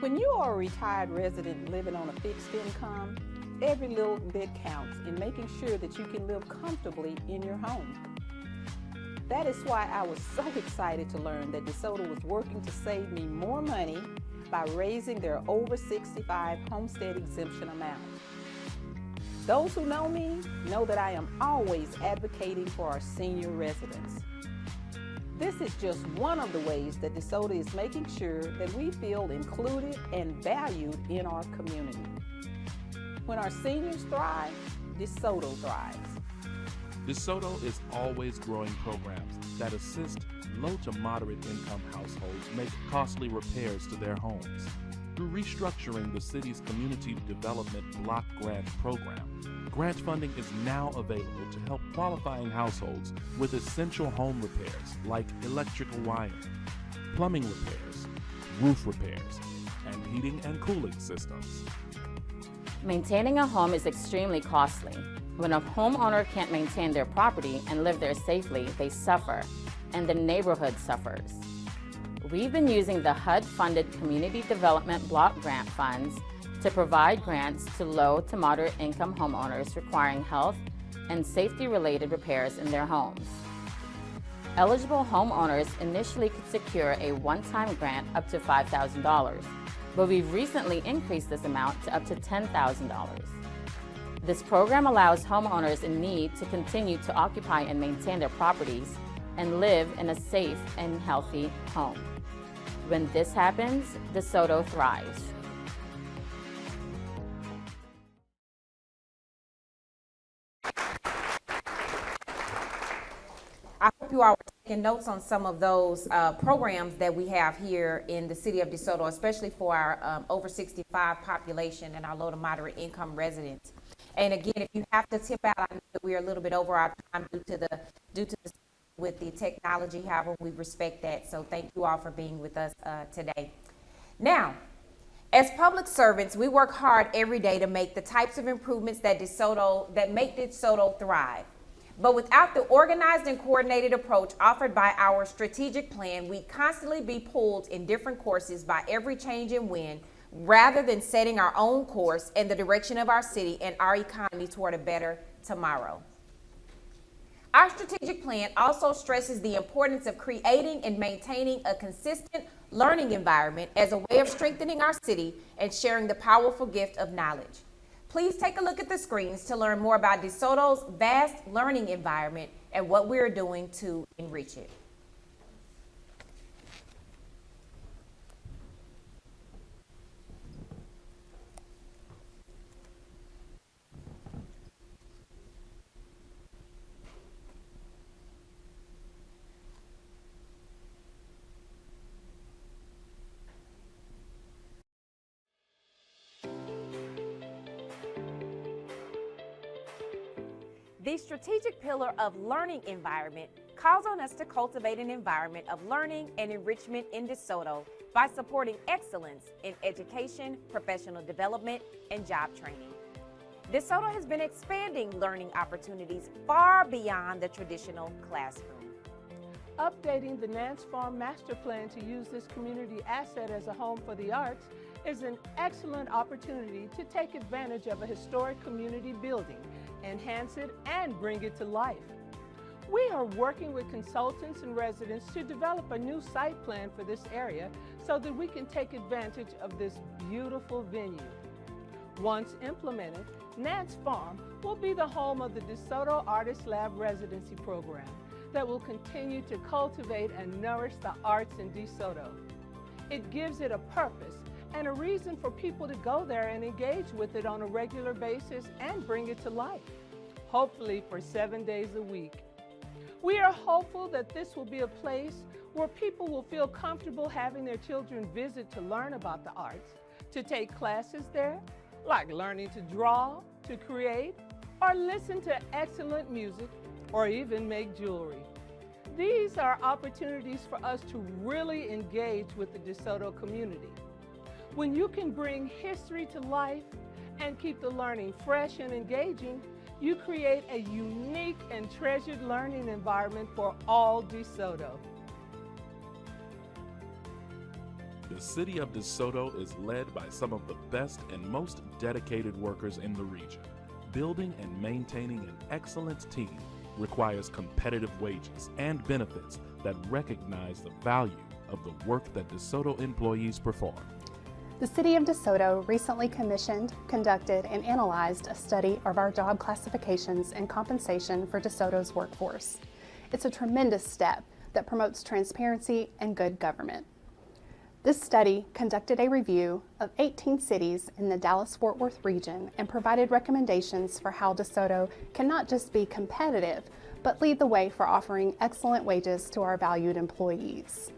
When you are a retired resident living on a fixed income, every little bit counts in making sure that you can live comfortably in your home. That is why I was so excited to learn that DeSoto was working to save me more money by raising their over 65 homestead exemption amount. Those who know me know that I am always advocating for our senior residents. This is just one of the ways that DeSoto is making sure that we feel included and valued in our community. When our seniors thrive, DeSoto thrives. DeSoto is always growing programs that assist low to moderate income households make costly repairs to their homes. Through restructuring the city's community development block grant program, grant funding is now available to help qualifying households with essential home repairs like electrical wiring, plumbing repairs, roof repairs, and heating and cooling systems. Maintaining a home is extremely costly. When a homeowner can't maintain their property and live there safely, they suffer, and the neighborhood suffers. We've been using the HUD-funded Community Development Block Grant funds to provide grants to low to moderate income homeowners requiring health and safety-related repairs in their homes. Eligible homeowners initially could secure a one-time grant up to $5,000. but we've recently increased this amount to up to $10,000. This program allows homeowners in need to continue to occupy and maintain their properties and live in a safe and healthy home. When this happens, DeSoto thrives. I hope you all are taking notes on some of those programs that we have here in the city of DeSoto, especially for our over 65 population and our low to moderate income residents. And again, if you have to tip out, I know that we are a little bit over our time due to with the technology. However, we respect that. So thank you all for being with us today. Now, as public servants, we work hard every day to make the types of improvements that make DeSoto thrive. But without the organized and coordinated approach offered by our strategic plan, we constantly be pulled in different courses by every change in wind, rather than setting our own course in the direction of our city and our economy toward a better tomorrow. Our strategic plan also stresses the importance of creating and maintaining a consistent learning environment as a way of strengthening our city and sharing the powerful gift of knowledge. Please take a look at the screens to learn more about DeSoto's vast learning environment and what we're doing to enrich it. The strategic pillar of learning environment calls on us to cultivate an environment of learning and enrichment in DeSoto by supporting excellence in education, professional development, and job training. DeSoto has been expanding learning opportunities far beyond the traditional classroom. Updating the Nance Farm Master Plan to use this community asset as a home for the arts is an excellent opportunity to take advantage of a historic community building, enhance it, and bring it to life. We are working with consultants and residents to develop a new site plan for this area so that we can take advantage of this beautiful venue. Once implemented, Nance Farm will be the home of the DeSoto Artist Lab residency program that will continue to cultivate and nourish the arts in DeSoto. It gives it a purpose and a reason for people to go there and engage with it on a regular basis and bring it to life, hopefully for 7 days a week. We are hopeful that this will be a place where people will feel comfortable having their children visit to learn about the arts, to take classes there, like learning to draw, to create, or listen to excellent music, or even make jewelry. These are opportunities for us to really engage with the DeSoto community. When you can bring history to life and keep the learning fresh and engaging, you create a unique and treasured learning environment for all DeSoto. The city of DeSoto is led by some of the best and most dedicated workers in the region. Building and maintaining an excellent team requires competitive wages and benefits that recognize the value of the work that DeSoto employees perform. The City of DeSoto recently commissioned, conducted, and analyzed a study of our job classifications and compensation for DeSoto's workforce. It's a tremendous step that promotes transparency and good government. This study conducted a review of 18 cities in the Dallas-Fort Worth region and provided recommendations for how DeSoto can not just be competitive, but lead the way for offering excellent wages to our valued employees.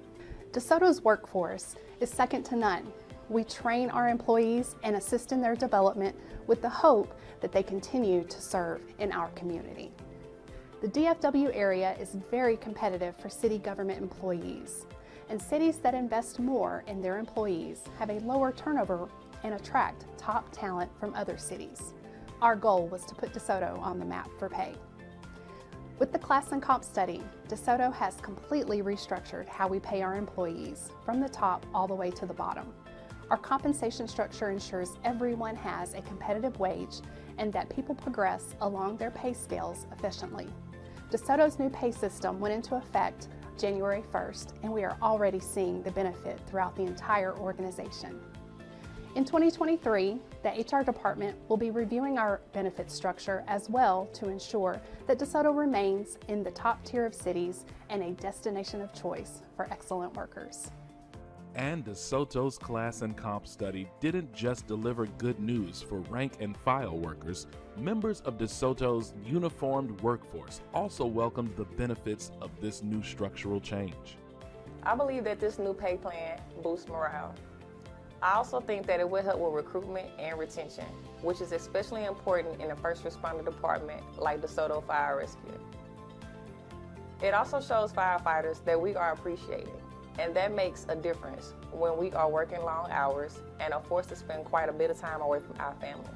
DeSoto's workforce is second to none. We train our employees and assist in their development with the hope that they continue to serve in our community. The DFW area is very competitive for city government employees, and cities that invest more in their employees have a lower turnover and attract top talent from other cities. Our goal was to put DeSoto on the map for pay. With the class and comp study, DeSoto has completely restructured how we pay our employees, from the top all the way to the bottom. Our compensation structure ensures everyone has a competitive wage and that people progress along their pay scales efficiently. DeSoto's new pay system went into effect January 1st, and we are already seeing the benefit throughout the entire organization. In 2023, the HR department will be reviewing our benefit structure as well to ensure that DeSoto remains in the top tier of cities and a destination of choice for excellent workers. And DeSoto's class and comp study didn't just deliver good news for rank and file workers. Members of DeSoto's uniformed workforce also welcomed the benefits of this new structural change. I believe that this new pay plan boosts morale. I also think that it will help with recruitment and retention, which is especially important in a first responder department like DeSoto Fire Rescue. It also shows firefighters that we are appreciated, and that makes a difference when we are working long hours and are forced to spend quite a bit of time away from our families.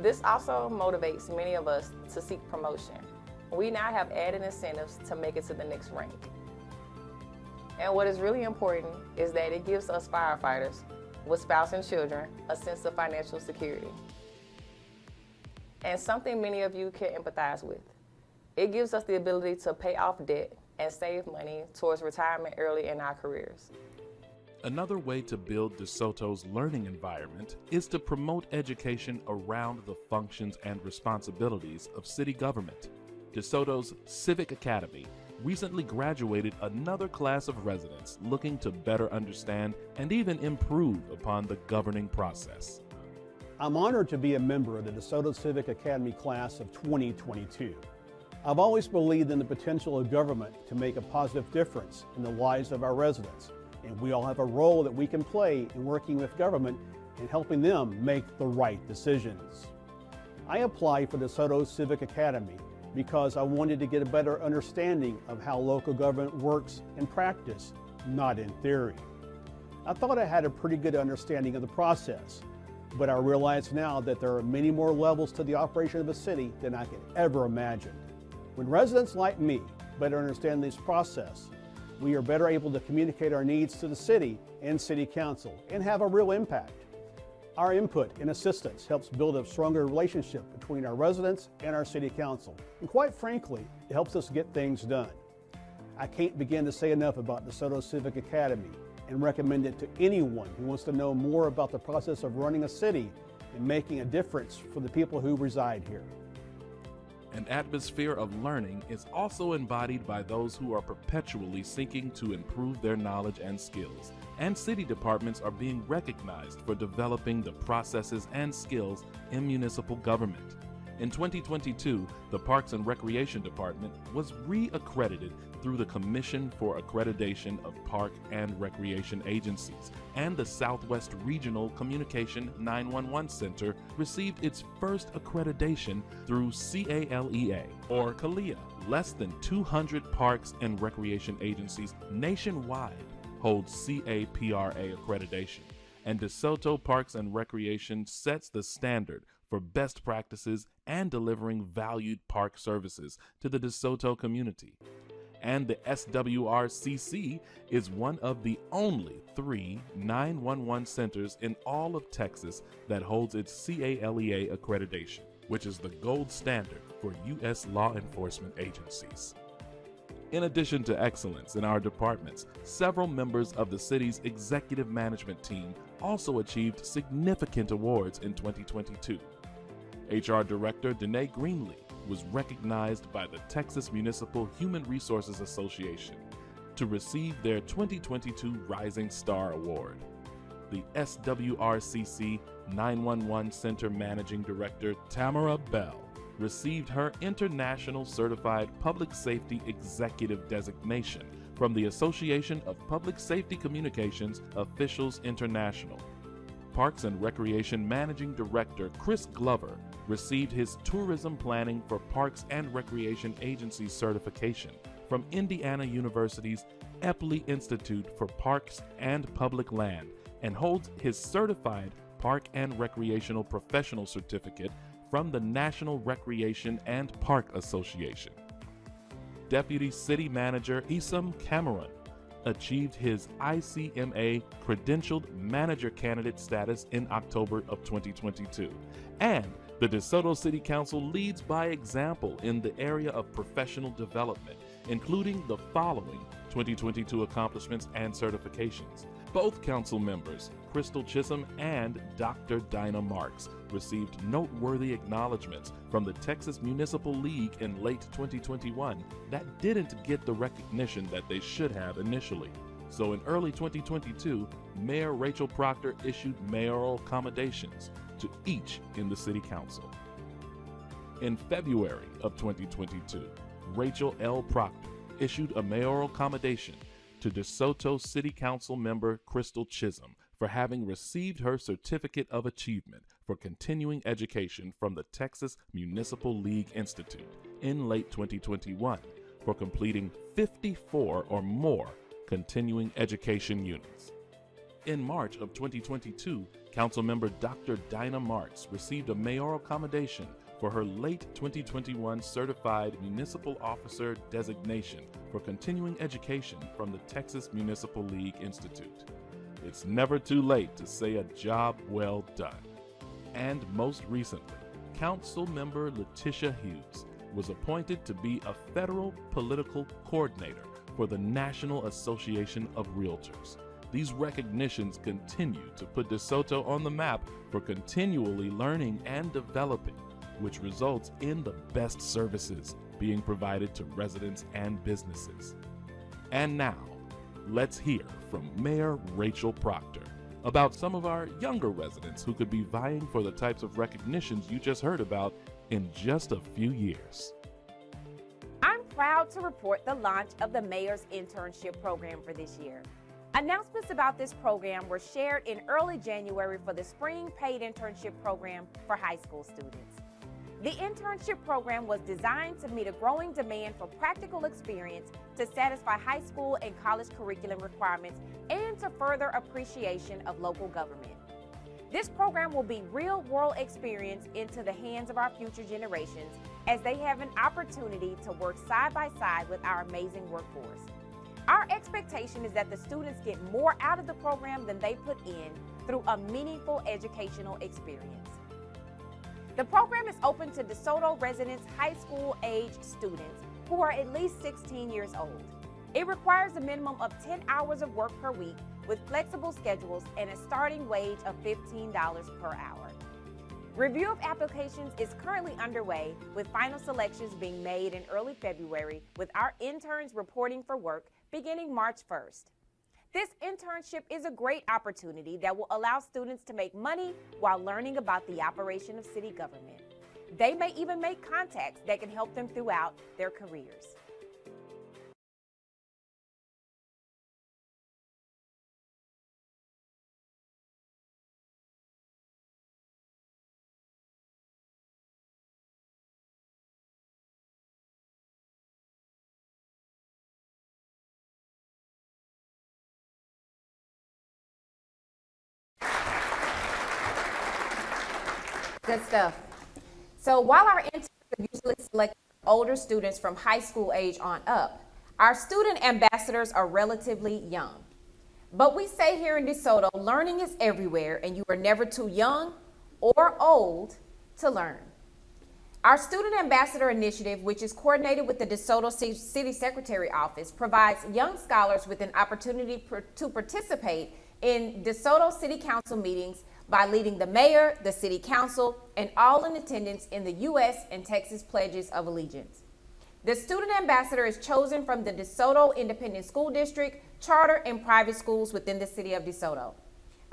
This also motivates many of us to seek promotion. We now have added incentives to make it to the next rank. And what is really important is that it gives us firefighters with spouse and children a sense of financial security. And something many of you can empathize with. It gives us the ability to pay off debt and save money towards retirement early in our careers. Another way to build DeSoto's learning environment is to promote education around the functions and responsibilities of city government. DeSoto's Civic Academy recently graduated another class of residents looking to better understand and even improve upon the governing process. I'm honored to be a member of the DeSoto Civic Academy class of 2022. I've always believed in the potential of government to make a positive difference in the lives of our residents, and we all have a role that we can play in working with government and helping them make the right decisions. I applied for DeSoto Civic Academy because I wanted to get a better understanding of how local government works in practice, not in theory. I thought I had a pretty good understanding of the process, but I realize now that there are many more levels to the operation of a city than I could ever imagine. When residents like me better understand this process, we are better able to communicate our needs to the city and city council and have a real impact. Our input and assistance helps build a stronger relationship between our residents and our city council. And quite frankly, it helps us get things done. I can't begin to say enough about DeSoto Civic Academy and recommend it to anyone who wants to know more about the process of running a city and making a difference for the people who reside here. An atmosphere of learning is also embodied by those who are perpetually seeking to improve their knowledge and skills, and city departments are being recognized for developing the processes and skills in municipal government. In 2022, the Parks and Recreation Department was re-accredited through the Commission for Accreditation of Park and Recreation Agencies, and the Southwest Regional Communication 911 Center received its first accreditation through CALEA, or CALEA. Less than 200 parks and recreation agencies nationwide hold CAPRA accreditation, and DeSoto Parks and Recreation sets the standard for best practices and delivering valued park services to the DeSoto community. And the SWRCC is one of the only 3 911 centers in all of Texas that holds its CALEA accreditation, which is the gold standard for U.S. law enforcement agencies. In addition to excellence in our departments, several members of the city's executive management team also achieved significant awards in 2022. HR Director Danae Greenlee was recognized by the Texas Municipal Human Resources Association to receive their 2022 Rising Star Award. The SWRCC 911 Center Managing Director Tamara Bell received her International Certified Public Safety Executive designation from the Association of Public Safety Communications Officials International. Parks and Recreation Managing Director Chris Glover received his Tourism Planning for Parks and Recreation Agency certification from Indiana University's Epley Institute for Parks and Public Land and holds his Certified Park and Recreational Professional Certificate from the National Recreation and Park Association. Deputy City Manager Isam Cameron achieved his ICMA Credentialed Manager Candidate status in October of 2022. And the DeSoto City Council leads by example in the area of professional development, including the following 2022 accomplishments and certifications. Both council members, Crystal Chisholm and Dr. Dinah Marks, received noteworthy acknowledgments from the Texas Municipal League in late 2021 that didn't get the recognition that they should have initially. So in early 2022, Mayor Rachel Proctor issued mayoral commendations to each in the City Council. In February of 2022, Rachel L. Proctor issued a mayoral commendation to DeSoto City Council member Crystal Chisholm for having received her Certificate of Achievement for Continuing Education from the Texas Municipal League Institute in late 2021 for completing 54 or more continuing education units. In March of 2022, Councilmember Dr. Dinah Marks received a mayoral commendation for her late 2021 Certified Municipal Officer designation for continuing education from the Texas Municipal League Institute. It's never too late to say a job well done. And most recently, Councilmember Letitia Hughes was appointed to be a federal political coordinator for the National Association of Realtors. These recognitions continue to put DeSoto on the map for continually learning and developing, which results in the best services being provided to residents and businesses. And now, let's hear from Mayor Rachel Proctor about some of our younger residents who could be vying for the types of recognitions you just heard about in just a few years. I'm proud to report the launch of the Mayor's Internship Program for this year. Announcements about this program were shared in early January for the Spring Paid Internship Program for high school students. The internship program was designed to meet a growing demand for practical experience to satisfy high school and college curriculum requirements and to further appreciation of local government. This program will be real-world experience into the hands of our future generations as they have an opportunity to work side by side with our amazing workforce. Our expectation is that the students get more out of the program than they put in through a meaningful educational experience. The program is open to DeSoto residents, high school age students who are at least 16 years old. It requires a minimum of 10 hours of work per week with flexible schedules and a starting wage of $15 per hour. Review of applications is currently underway, with final selections being made in early February, with our interns reporting for work beginning March 1st. This internship is a great opportunity that will allow students to make money while learning about the operation of city government. They may even make contacts that can help them throughout their careers. Good stuff. So while our interns usually select older students from high school age on up, our student ambassadors are relatively young. But we say here in DeSoto, learning is everywhere and you are never too young or old to learn. Our Student Ambassador Initiative, which is coordinated with the DeSoto City Secretary Office, provides young scholars with an opportunity to participate in DeSoto City Council meetings by leading the mayor, the city council, and all in attendance in the U.S. and Texas pledges of allegiance. The student ambassador is chosen from the DeSoto Independent School District, charter, and private schools within the city of DeSoto.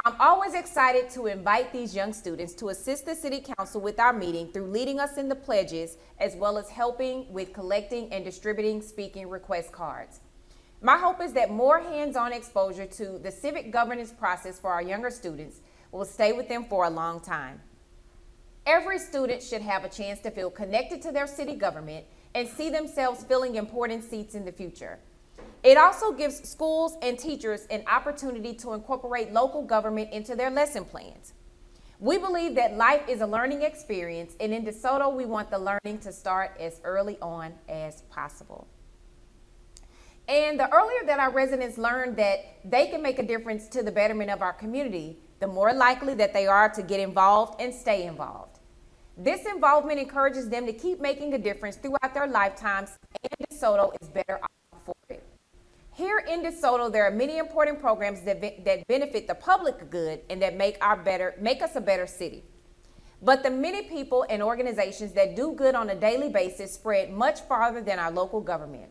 I'm always excited to invite these young students to assist the city council with our meeting through leading us in the pledges, as well as helping with collecting and distributing speaking request cards. My hope is that more hands-on exposure to the civic governance process for our younger students will stay with them for a long time. Every student should have a chance to feel connected to their city government and see themselves filling important seats in the future. It also gives schools and teachers an opportunity to incorporate local government into their lesson plans. We believe that life is a learning experience, and in DeSoto, we want the learning to start as early on as possible. And the earlier that our residents learn that they can make a difference to the betterment of our community, the more likely that they are to get involved and stay involved. This involvement encourages them to keep making a difference throughout their lifetimes, and DeSoto is better off for it. Here in DeSoto, there are many important programs that benefit the public good and that make us a better city. But the many people and organizations that do good on a daily basis spread much farther than our local government.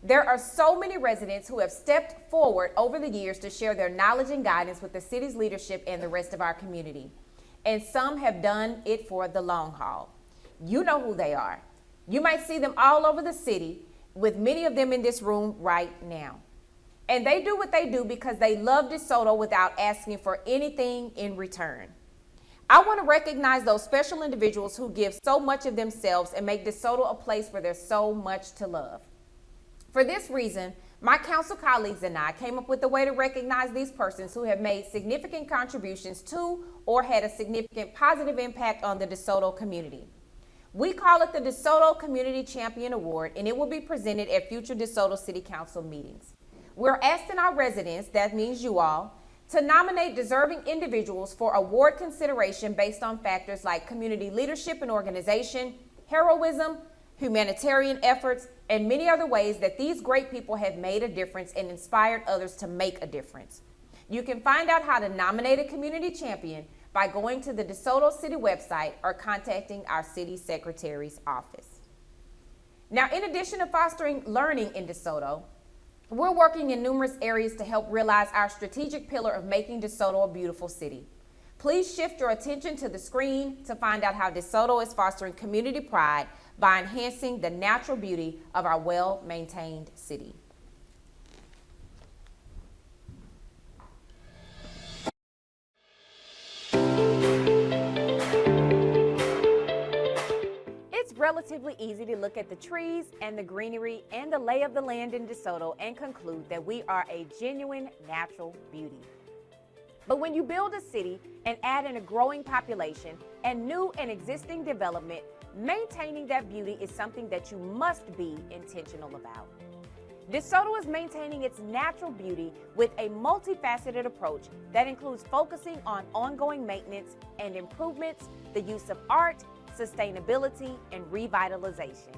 There are so many residents who have stepped forward over the years to share their knowledge and guidance with the city's leadership and the rest of our community. And some have done it for the long haul. You know who they are. You might see them all over the city, with many of them in this room right now. And they do what they do because they love DeSoto without asking for anything in return. I want to recognize those special individuals who give so much of themselves and make DeSoto a place where there's so much to love. For this reason, my council colleagues and I came up with a way to recognize these persons who have made significant contributions to or had a significant positive impact on the DeSoto community. We call it the DeSoto Community Champion Award, and it will be presented at future DeSoto City Council meetings. We're asking our residents, that means you all, to nominate deserving individuals for award consideration based on factors like community leadership and organization, heroism, humanitarian efforts, and many other ways that these great people have made a difference and inspired others to make a difference. You can find out how to nominate a community champion by going to the DeSoto City website or contacting our city secretary's office. Now, in addition to fostering learning in DeSoto, we're working in numerous areas to help realize our strategic pillar of making DeSoto a beautiful city. Please shift your attention to the screen to find out how DeSoto is fostering community pride by enhancing the natural beauty of our well-maintained city. It's relatively easy to look at the trees and the greenery and the lay of the land in DeSoto and conclude that we are a genuine natural beauty. But when you build a city and add in a growing population and new and existing development, maintaining that beauty is something that you must be intentional about. DeSoto is maintaining its natural beauty with a multifaceted approach that includes focusing on ongoing maintenance and improvements, the use of art, sustainability, and revitalization.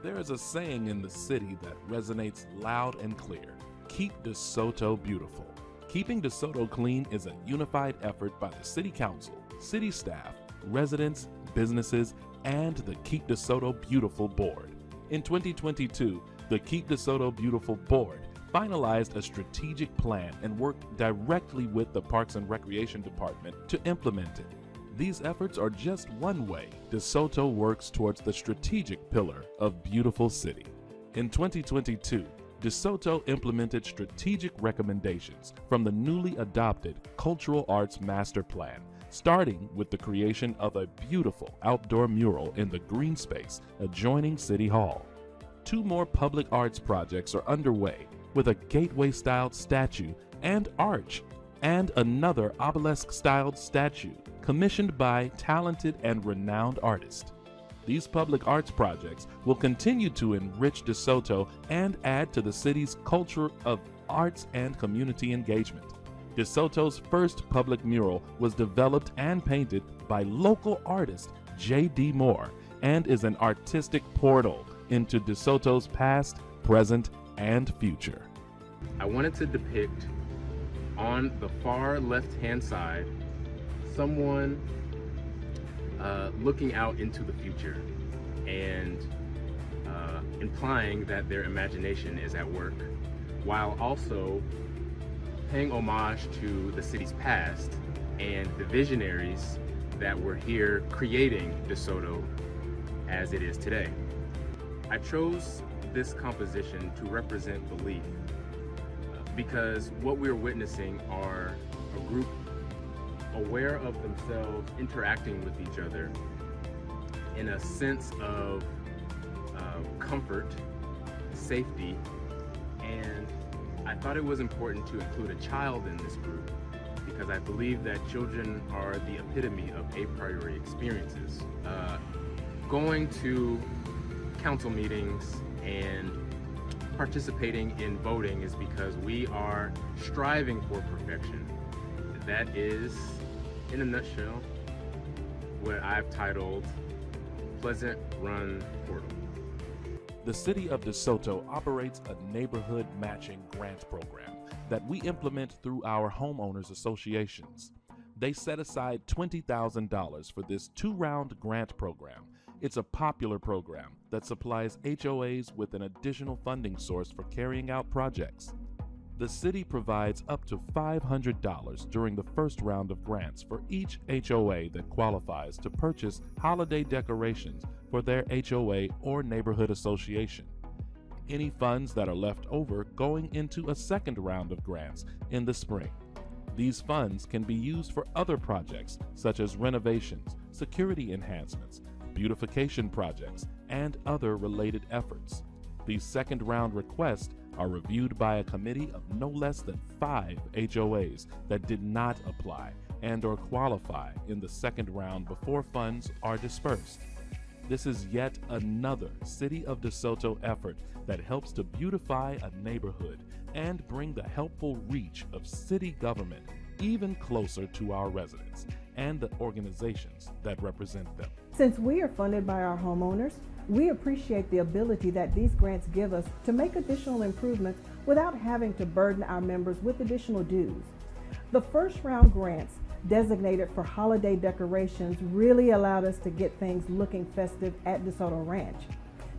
There is a saying in the city that resonates loud and clear: keep DeSoto beautiful. Keeping DeSoto clean is a unified effort by the City Council, city staff, residents, businesses, and the Keep DeSoto Beautiful Board. In 2022, the Keep DeSoto Beautiful Board finalized a strategic plan and worked directly with the Parks and Recreation Department to implement it. These efforts are just one way DeSoto works towards the strategic pillar of beautiful city. In 2022, DeSoto implemented strategic recommendations from the newly adopted Cultural Arts Master Plan, starting with the creation of a beautiful outdoor mural in the green space adjoining City Hall. 2 more public arts projects are underway, with a gateway-styled statue and arch, and another obelisk-styled statue commissioned by talented and renowned artists. These public arts projects will continue to enrich DeSoto and add to the city's culture of arts and community engagement. DeSoto's first public mural was developed and painted by local artist J.D. Moore and is an artistic portal into DeSoto's past, present, and future. I wanted to depict on the far left-hand side someone looking out into the future and implying that their imagination is at work, while also paying homage to the city's past and the visionaries that were here creating DeSoto as it is today. I chose this composition to represent belief because what we're witnessing are a group aware of themselves interacting with each other in a sense of comfort, safety, and I thought it was important to include a child in this group because I believe that children are the epitome of a priori experiences. Going to council meetings and participating in voting is because we are striving for perfection. That is, in a nutshell, what I've titled Pleasant Run Portal. The City of DeSoto operates a neighborhood matching grant program that we implement through our homeowners associations. They set aside $20,000 for this 2-round grant program. It's a popular program that supplies HOAs with an additional funding source for carrying out projects. The city provides up to $500 during the first round of grants for each HOA that qualifies to purchase holiday decorations for their HOA or neighborhood association. Any funds that are left over going into a second round of grants in the spring. These funds can be used for other projects such as renovations, security enhancements, beautification projects, and other related efforts. These second round requests are reviewed by a committee of no less than 5 HOAs that did not apply and or qualify in the second round before funds are dispersed. This is yet another City of DeSoto effort that helps to beautify a neighborhood and bring the helpful reach of city government even closer to our residents and the organizations that represent them. Since we are funded by our homeowners, we appreciate the ability that these grants give us to make additional improvements without having to burden our members with additional dues. The first round grants designated for holiday decorations really allowed us to get things looking festive at DeSoto Ranch.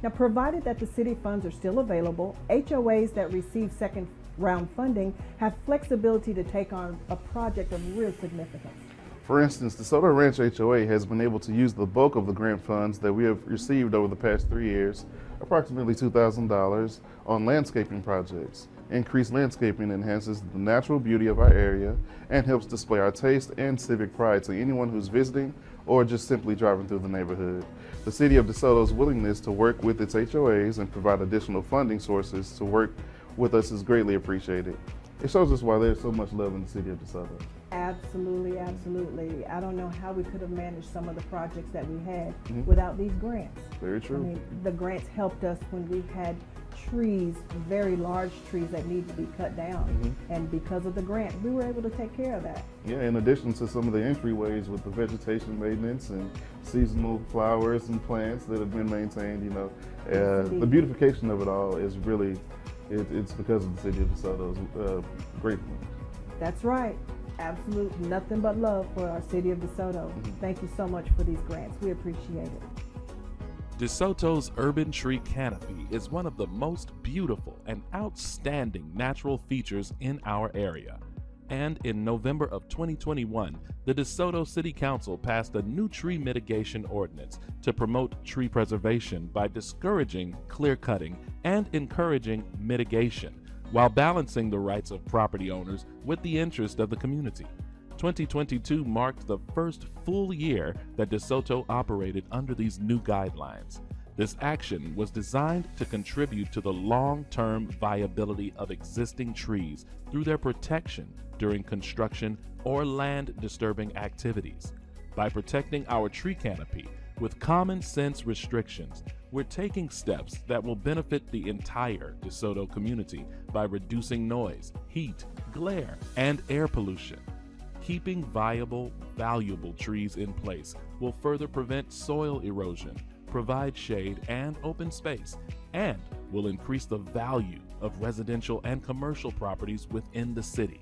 Now, provided that the city funds are still available, HOAs that receive second round funding have flexibility to take on a project of real significance. For instance, DeSoto Ranch HOA has been able to use the bulk of the grant funds that we have received over the past 3 years, approximately $2,000, on landscaping projects. Increased landscaping enhances the natural beauty of our area and helps display our taste and civic pride to anyone who's visiting or just simply driving through the neighborhood. The City of DeSoto's willingness to work with its HOAs and provide additional funding sources to work with us is greatly appreciated. It shows us why there's so much love in the City of DeSoto. Absolutely, absolutely. I don't know how we could have managed some of the projects that we had without these grants. Very true. I mean, the grants helped us when we had trees, very large trees that needed to be cut down. And because of the grant, we were able to take care of that. Yeah, in addition to some of the entryways with the vegetation maintenance and seasonal flowers and plants that have been maintained, you know, the beautification of it all is really, it's because of the City of DeSoto's gratefulness. That's right. Absolute nothing but love for our City of DeSoto. Thank you so much for these grants. We appreciate it. DeSoto's urban tree canopy is one of the most beautiful and outstanding natural features in our area. And in November of 2021, the DeSoto City Council passed a new tree mitigation ordinance to promote tree preservation by discouraging clear cutting and encouraging mitigation, while balancing the rights of property owners with the interest of the community. 2022 marked the first full year that DeSoto operated under these new guidelines. This action was designed to contribute to the long-term viability of existing trees through their protection during construction or land-disturbing activities. By protecting our tree canopy with common sense restrictions, we're taking steps that will benefit the entire DeSoto community by reducing noise, heat, glare, and air pollution. Keeping viable, valuable trees in place will further prevent soil erosion, provide shade and open space, and will increase the value of residential and commercial properties within the city.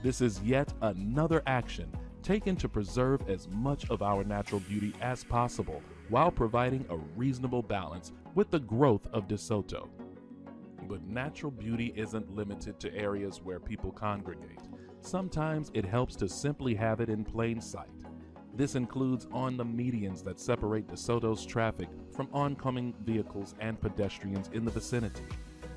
This is yet another action taken to preserve as much of our natural beauty as possible while providing a reasonable balance with the growth of DeSoto. But natural beauty isn't limited to areas where people congregate. Sometimes it helps to simply have it in plain sight. This includes on the medians that separate DeSoto's traffic from oncoming vehicles and pedestrians in the vicinity.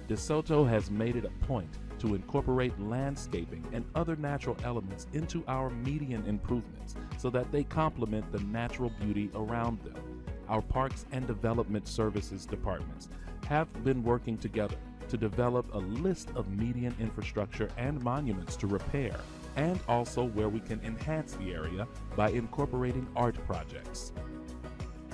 DeSoto has made it a point to incorporate landscaping and other natural elements into our median improvements so that they complement the natural beauty around them. Our Parks and Development Services departments have been working together to develop a list of median infrastructure and monuments to repair, and also where we can enhance the area by incorporating art projects.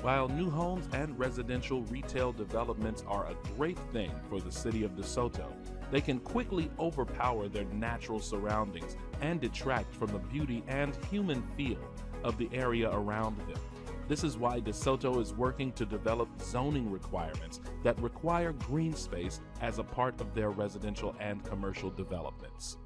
While new homes and residential retail developments are a great thing for the City of DeSoto, they can quickly overpower their natural surroundings and detract from the beauty and human feel of the area around them. This is why DeSoto is working to develop zoning requirements that require green space as a part of their residential and commercial developments.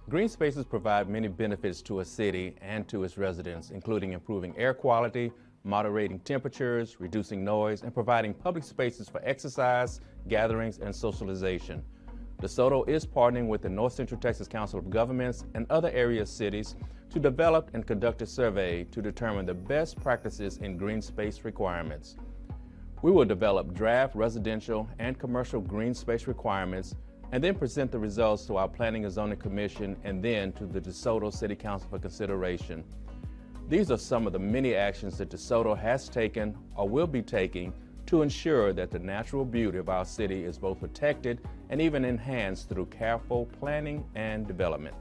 Green spaces provide many benefits to a city and to its residents, including improving air quality, moderating temperatures, reducing noise, and providing public spaces for exercise, gatherings, and socialization. DeSoto is partnering with the North Central Texas Council of Governments and other area cities to develop and conduct a survey to determine the best practices in green space requirements. We will develop draft residential and commercial green space requirements and then present the results to our Planning and Zoning Commission and then to the DeSoto City Council for consideration. These are some of the many actions that DeSoto has taken or will be taking to ensure that the natural beauty of our city is both protected and even enhanced through careful planning and development.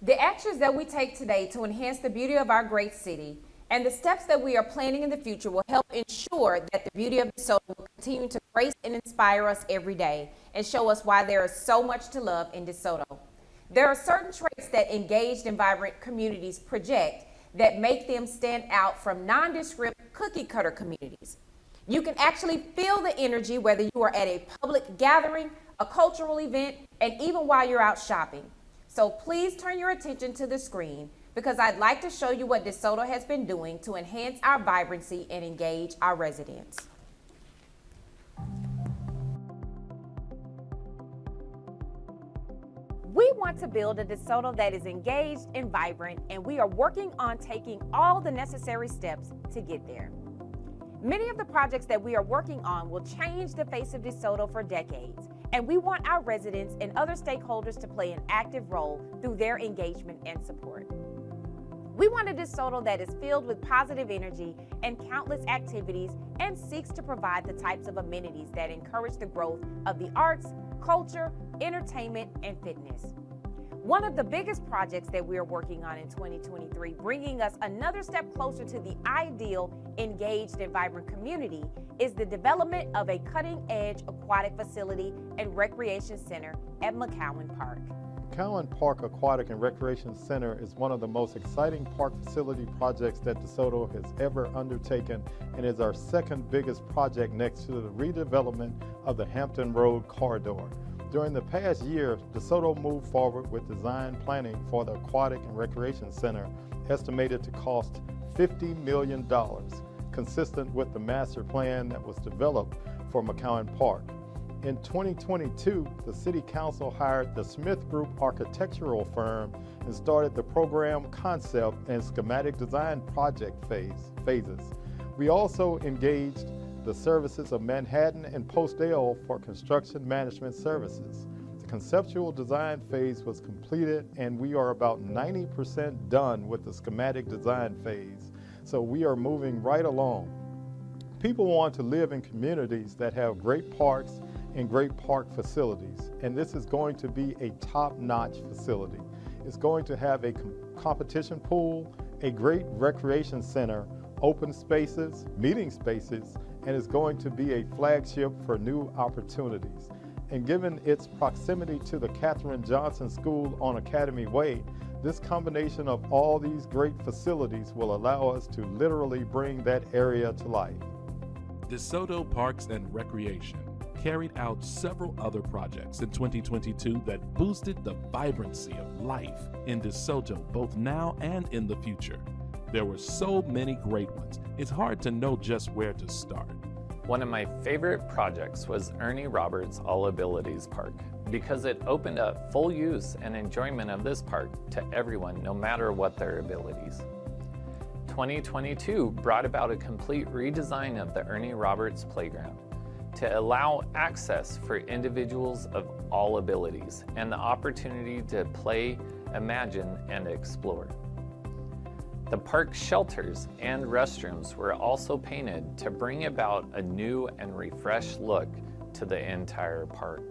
The actions that we take today to enhance the beauty of our great city and the steps that we are planning in the future will help ensure that the beauty of DeSoto will continue to grace and inspire us every day and show us why there is so much to love in DeSoto. There are certain traits that engaged and vibrant communities project that make them stand out from nondescript cookie-cutter communities. You can actually feel the energy whether you are at a public gathering, a cultural event, and even while you're out shopping. So please turn your attention to the screen because I'd like to show you what DeSoto has been doing to enhance our vibrancy and engage our residents. We want to build a DeSoto that is engaged and vibrant, and we are working on taking all the necessary steps to get there. Many of the projects that we are working on will change the face of DeSoto for decades, and we want our residents and other stakeholders to play an active role through their engagement and support. We want a DeSoto that is filled with positive energy and countless activities and seeks to provide the types of amenities that encourage the growth of the arts, culture, entertainment, and fitness. One of the biggest projects that we are working on in 2023, bringing us another step closer to the ideal, engaged, and vibrant community, is the development of a cutting-edge aquatic facility and recreation center at McCowan Park. McCowan Park Aquatic and Recreation Center is one of the most exciting park facility projects that DeSoto has ever undertaken and is our second biggest project next to the redevelopment of the Hampton Road corridor. During the past year, DeSoto moved forward with design planning for the Aquatic and Recreation Center, estimated to cost $50 million, consistent with the master plan that was developed for McCowan Park. In 2022, the City Council hired the Smith Group architectural firm and started the program concept and schematic design project phases. We also engaged the services of Manhattan and Postdale for construction management services. The conceptual design phase was completed and we are about 90% done with the schematic design phase, so we are moving right along. People want to live in communities that have great parks and great park facilities, and this is going to be a top-notch facility. It's going to have a competition pool, a great recreation center, open spaces, meeting spaces, and it's going to be a flagship for new opportunities. And given its proximity to the Katherine Johnson School on Academy Way, this combination of all these great facilities will allow us to literally bring that area to life. DeSoto Parks and Recreation carried out several other projects in 2022 that boosted the vibrancy of life in DeSoto both now and in the future. There were so many great ones, it's hard to know just where to start. One of my favorite projects was Ernie Roberts All Abilities Park because it opened up full use and enjoyment of this park to everyone no matter what their abilities. 2022 brought about a complete redesign of the Ernie Roberts Playground to allow access for individuals of all abilities and the opportunity to play, imagine, and explore. The park shelters and restrooms were also painted to bring about a new and refreshed look to the entire park.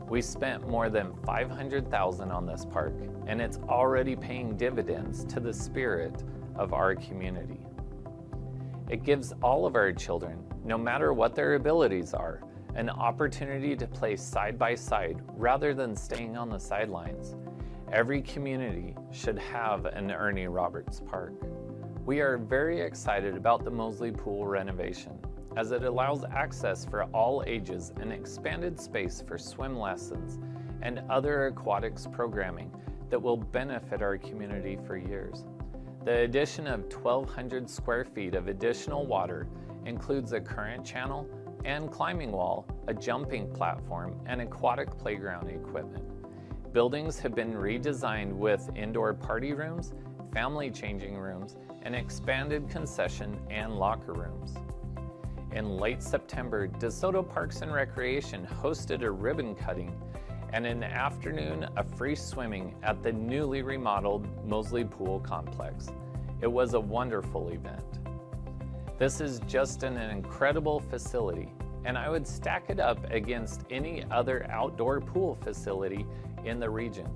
We spent more than $500,000 on this park, and it's already paying dividends to the spirit of our community. It gives all of our children, no matter what their abilities are, an opportunity to play side by side rather than staying on the sidelines. Every community should have an Ernie Roberts Park. We are very excited about the Mosley Pool renovation, as it allows access for all ages and expanded space for swim lessons and other aquatics programming that will benefit our community for years. The addition of 1,200 square feet of additional water includes a current channel and climbing wall, a jumping platform, and aquatic playground equipment. Buildings have been redesigned with indoor party rooms, family changing rooms, and expanded concession and locker rooms. In late September, DeSoto Parks and Recreation hosted a ribbon cutting and an afternoon of free swimming at the newly remodeled Mosley Pool Complex. It was a wonderful event. This is just an incredible facility, and I would stack it up against any other outdoor pool facility in the region.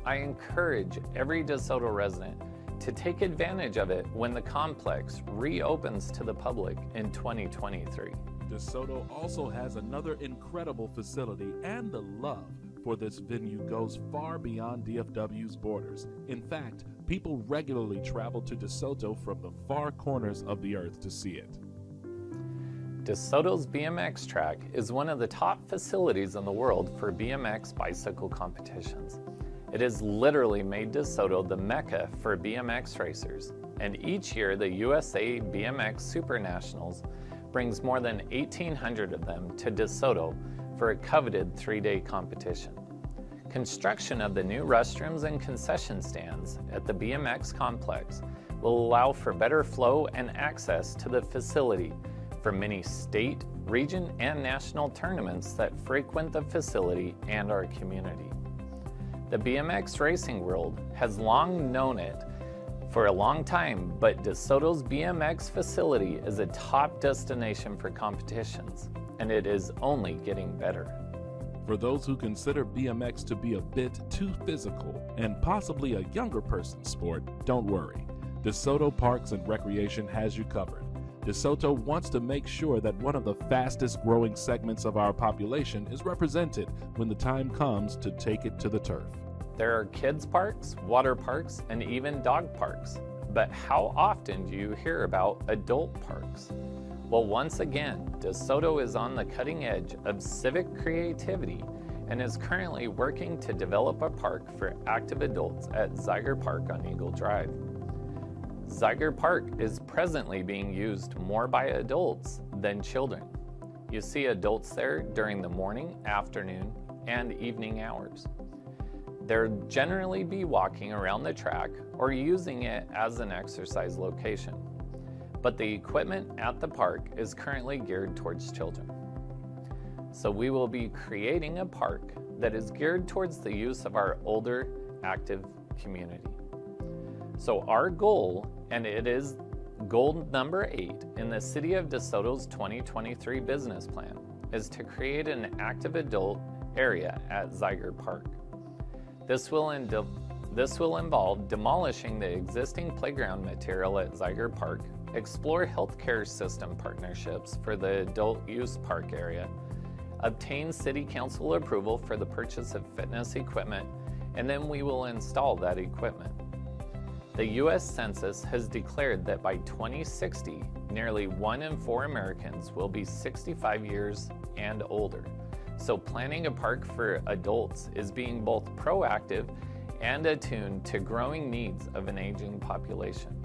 I encourage every DeSoto resident to take advantage of it when the complex reopens to the public in 2023. DeSoto also has another incredible facility, and the love for this venue goes far beyond DFW's borders. In fact, people regularly travel to DeSoto from the far corners of the earth to see it. DeSoto's BMX track is one of the top facilities in the world for BMX bicycle competitions. It has literally made DeSoto the mecca for BMX racers, and each year the USA BMX Super Nationals brings more than 1,800 of them to DeSoto for a coveted 3-day competition. Construction of the new restrooms and concession stands at the BMX complex will allow for better flow and access to the facility for many state, region, and national tournaments that frequent the facility and our community. The BMX racing world has long known it for a long time, but DeSoto's BMX facility is a top destination for competitions, and it is only getting better. For those who consider BMX to be a bit too physical and possibly a younger person's sport, don't worry. DeSoto Parks and Recreation has you covered. DeSoto wants to make sure that one of the fastest growing segments of our population is represented when the time comes to take it to the turf. There are kids parks, water parks, and even dog parks. But how often do you hear about adult parks? Well, once again, DeSoto is on the cutting edge of civic creativity and is currently working to develop a park for active adults at Zeiger Park on Eagle Drive. Zeiger Park is presently being used more by adults than children. You see adults there during the morning, afternoon, and evening hours. They'll generally be walking around the track or using it as an exercise location. But the equipment at the park is currently geared towards children. So we will be creating a park that is geared towards the use of our older, active community. So our goal, and it is goal number 8 in the City of DeSoto's 2023 business plan, is to create an active adult area at Zeiger Park. This will involve demolishing the existing playground material at Zeiger Park, explore healthcare system partnerships for the adult use park area, obtain City Council approval for the purchase of fitness equipment, and then we will install that equipment. The U.S. Census has declared that by 2060, nearly 1 in 4 Americans will be 65 years and older. So planning a park for adults is being both proactive and attuned to growing needs of an aging population.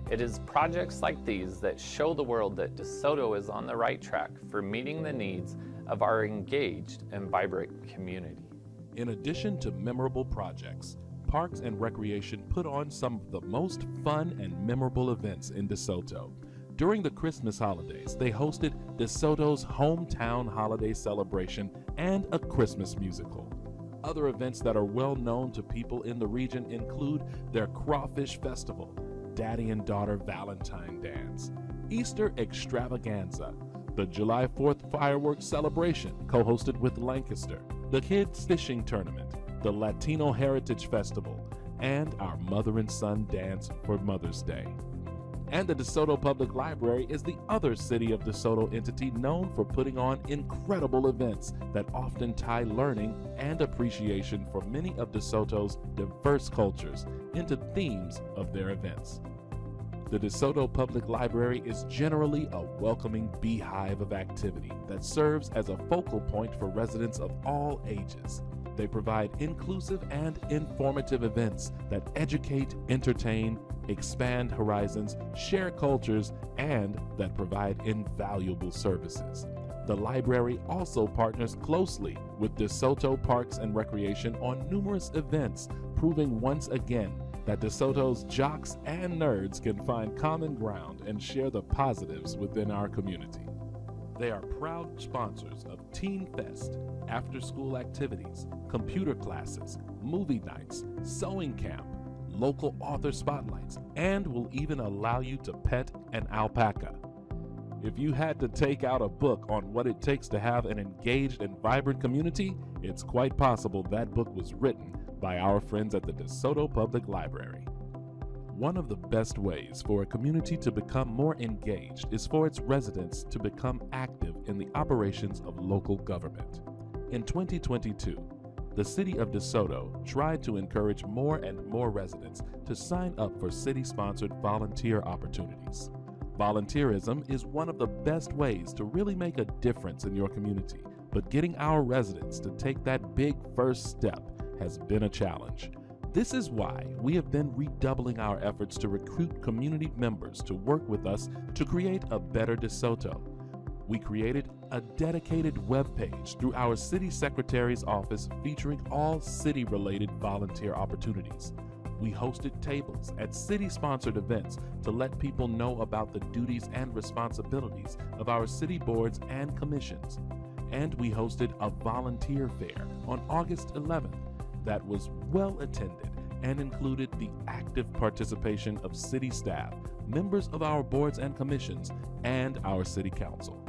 It is projects like these that show the world that DeSoto is on the right track for meeting the needs of our engaged and vibrant community. In addition to memorable projects, Parks and Recreation put on some of the most fun and memorable events in DeSoto. During the Christmas holidays, they hosted DeSoto's hometown holiday celebration and a Christmas musical. Other events that are well known to people in the region include their Crawfish Festival, Daddy and Daughter Valentine Dance, Easter Extravaganza, the July 4th Fireworks Celebration, co-hosted with Lancaster, the Kids Fishing Tournament, the Latino Heritage Festival, and our Mother and Son Dance for Mother's Day. And the DeSoto Public Library is the other City of DeSoto entity known for putting on incredible events that often tie learning and appreciation for many of DeSoto's diverse cultures into themes of their events. The DeSoto Public Library is generally a welcoming beehive of activity that serves as a focal point for residents of all ages. They provide inclusive and informative events that educate, entertain, expand horizons, share cultures, and that provide invaluable services. The library also partners closely with DeSoto Parks and Recreation on numerous events, proving once again that DeSoto's jocks and nerds can find common ground and share the positives within our community. They are proud sponsors of Teen Fest, after-school activities, computer classes, movie nights, sewing camp, local author spotlights, and will even allow you to pet an alpaca. If you had to take out a book on what it takes to have an engaged and vibrant community, it's quite possible that book was written by our friends at the DeSoto Public Library. One of the best ways for a community to become more engaged is for its residents to become active in the operations of local government. In 2022, the City of DeSoto tried to encourage more and more residents to sign up for city-sponsored volunteer opportunities. Volunteerism is one of the best ways to really make a difference in your community, but getting our residents to take that big first step has been a challenge. This is why we have been redoubling our efforts to recruit community members to work with us to create a better DeSoto. We created a dedicated webpage through our City Secretary's office featuring all city-related volunteer opportunities. We hosted tables at city-sponsored events to let people know about the duties and responsibilities of our city boards and commissions. And we hosted a volunteer fair on August 11th that was well attended and included the active participation of city staff, members of our boards and commissions, and our city council.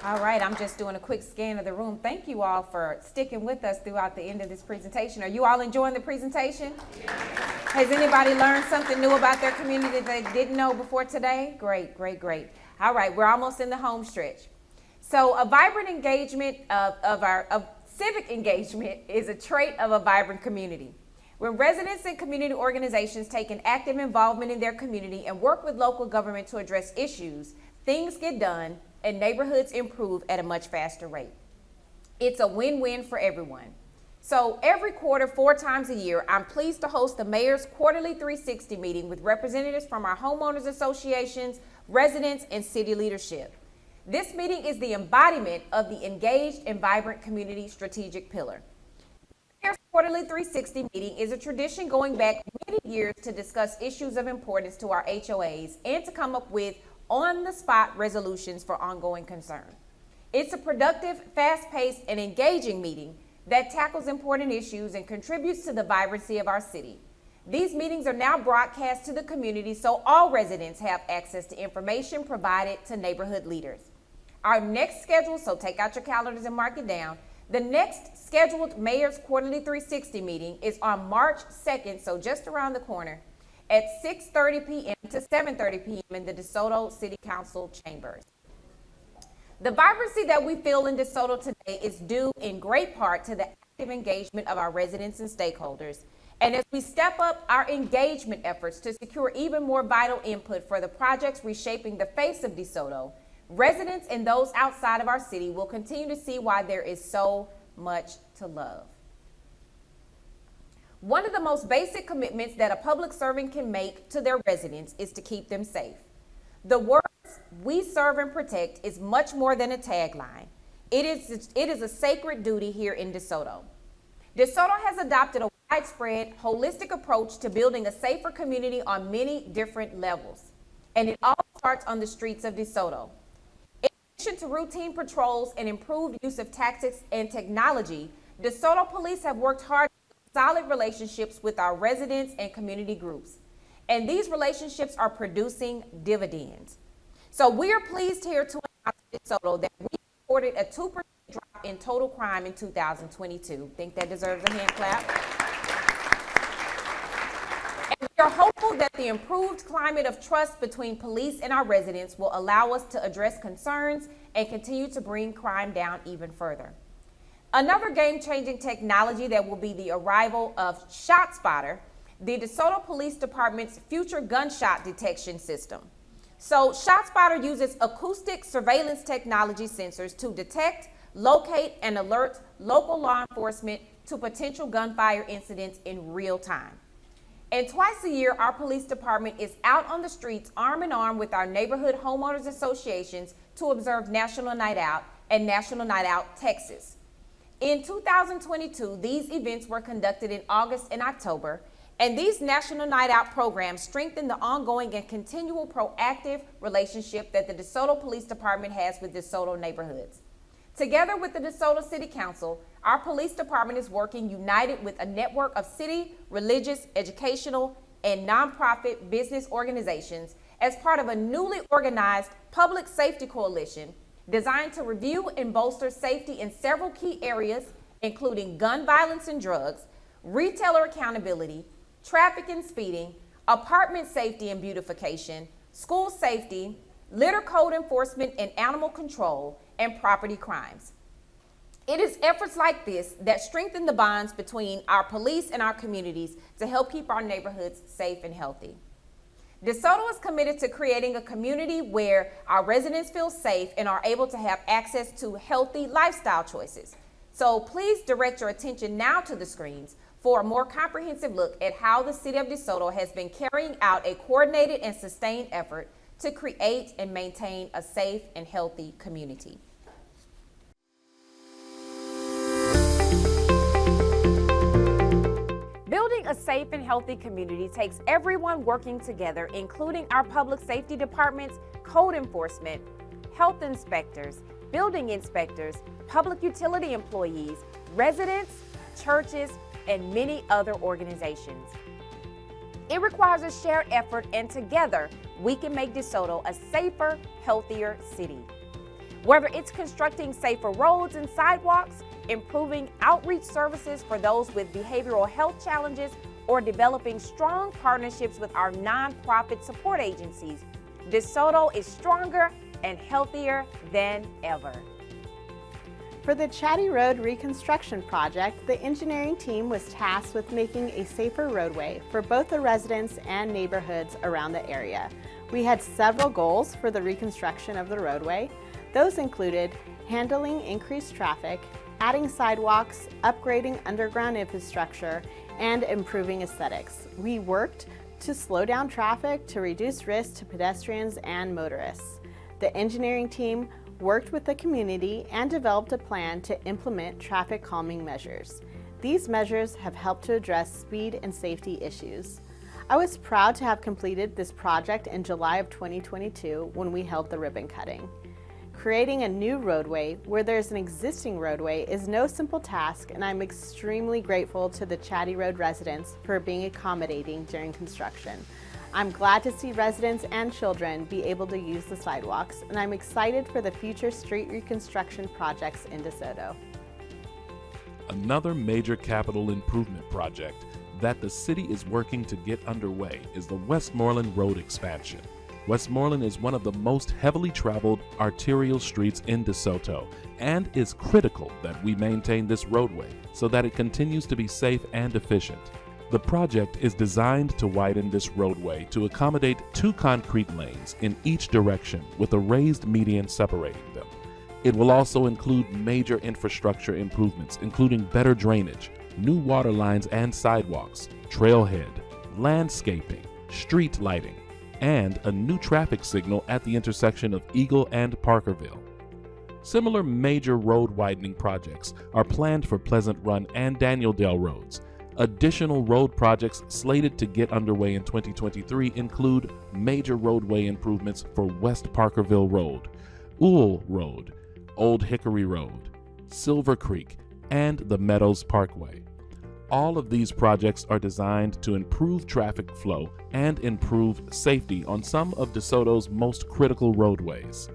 All right, I'm just doing a quick scan of the room. Thank you all for sticking with us throughout the end of this presentation. Are you all enjoying the presentation? Has anybody learned something new about their community that they didn't know before today? Great, great, great. All right, we're almost in the home stretch. So a vibrant engagement of civic engagement is a trait of a vibrant community. When residents and community organizations take an active involvement in their community and work with local government to address issues, things get done and neighborhoods improve at a much faster rate. It's a win-win for everyone. So every quarter, 4 times a year, I'm pleased to host the Mayor's Quarterly 360 meeting with representatives from our homeowners associations, residents, and city leadership. This meeting is the embodiment of the engaged and vibrant community strategic pillar. The Mayor's Quarterly 360 meeting is a tradition going back many years to discuss issues of importance to our HOAs and to come up with on-the-spot resolutions for ongoing concern. It's a productive, fast-paced, and engaging meeting that tackles important issues and contributes to the vibrancy of our city. These meetings are now broadcast to the community so all residents have access to information provided to neighborhood leaders. Our next schedule, so take out your calendars and mark it down, the next scheduled Mayor's Quarterly 360 meeting is on March 2nd, so just around the corner, at 6:30 p.m. to 7:30 p.m. in the DeSoto City Council chambers. The vibrancy that we feel in DeSoto today is due in great part to the active engagement of our residents and stakeholders. And as we step up our engagement efforts to secure even more vital input for the projects reshaping the face of DeSoto, residents and those outside of our city will continue to see why there is so much to love. One of the most basic commitments that a public servant can make to their residents is to keep them safe. The words "we serve and protect" is much more than a tagline. It is a sacred duty here in DeSoto. DeSoto has adopted a widespread, holistic approach to building a safer community on many different levels. And it all starts on the streets of DeSoto. In addition to routine patrols and improved use of tactics and technology, DeSoto police have worked hard to build solid relationships with our residents and community groups. And these relationships are producing dividends. So we are pleased here to announce to DeSoto that we reported a 2% drop in total crime in 2022. Think that deserves a hand clap? And we are hopeful that the improved climate of trust between police and our residents will allow us to address concerns and continue to bring crime down even further. Another game-changing technology that will be the arrival of ShotSpotter, the DeSoto Police Department's future gunshot detection system. So ShotSpotter uses acoustic surveillance technology sensors to detect, locate, and alert local law enforcement to potential gunfire incidents in real time. And twice a year, our police department is out on the streets arm in arm with our neighborhood homeowners associations to observe National Night Out and National Night Out Texas. In 2022, these events were conducted in August and October, and these National Night Out programs strengthen the ongoing and continual proactive relationship that the DeSoto Police Department has with DeSoto neighborhoods. Together with the DeSoto City Council, our police department is working united with a network of city, religious, educational, and nonprofit business organizations as part of a newly organized public safety coalition designed to review and bolster safety in several key areas, including gun violence and drugs, retailer accountability, traffic and speeding, apartment safety and beautification, school safety, litter code enforcement and animal control, and property crimes. It is efforts like this that strengthen the bonds between our police and our communities to help keep our neighborhoods safe and healthy. DeSoto is committed to creating a community where our residents feel safe and are able to have access to healthy lifestyle choices. So please direct your attention now to the screens for a more comprehensive look at how the City of DeSoto has been carrying out a coordinated and sustained effort to create and maintain a safe and healthy community. Building a safe and healthy community takes everyone working together, including our public safety departments, code enforcement, health inspectors, building inspectors, public utility employees, residents, churches, and many other organizations. It requires a shared effort, and together we can make DeSoto a safer, healthier city. Whether it's constructing safer roads and sidewalks, improving outreach services for those with behavioral health challenges, or developing strong partnerships with our nonprofit support agencies, DeSoto is stronger and healthier than ever. For the Chatty Road reconstruction project, the engineering team was tasked with making a safer roadway for both the residents and neighborhoods around the area. We had several goals for the reconstruction of the roadway. Those included handling increased traffic, adding sidewalks, upgrading underground infrastructure, and improving aesthetics. We worked to slow down traffic to reduce risk to pedestrians and motorists. The engineering team worked with the community and developed a plan to implement traffic calming measures. These measures have helped to address speed and safety issues. I was proud to have completed this project in July of 2022 when we held the ribbon cutting. Creating a new roadway where there's an existing roadway is no simple task, and I'm extremely grateful to the Chatty Road residents for being accommodating during construction. I'm glad to see residents and children be able to use the sidewalks, and I'm excited for the future street reconstruction projects in DeSoto. Another major capital improvement project that the city is working to get underway is the Westmoreland Road expansion. Westmoreland is one of the most heavily traveled arterial streets in DeSoto, and is critical that we maintain this roadway so that it continues to be safe and efficient. The project is designed to widen this roadway to accommodate 2 concrete lanes in each direction with a raised median separating them. It will also include major infrastructure improvements, including better drainage, new water lines and sidewalks, trailhead, landscaping, street lighting, and a new traffic signal at the intersection of Eagle and Parkerville. Similar major road widening projects are planned for Pleasant Run and Daniel Dale roads. Additional road projects slated to get underway in 2023 include major roadway improvements for West Parkerville Road, Owl Road, Old Hickory Road, Silver Creek, and the Meadows Parkway. All of these projects are designed to improve traffic flow and improve safety on some of DeSoto's most critical roadways.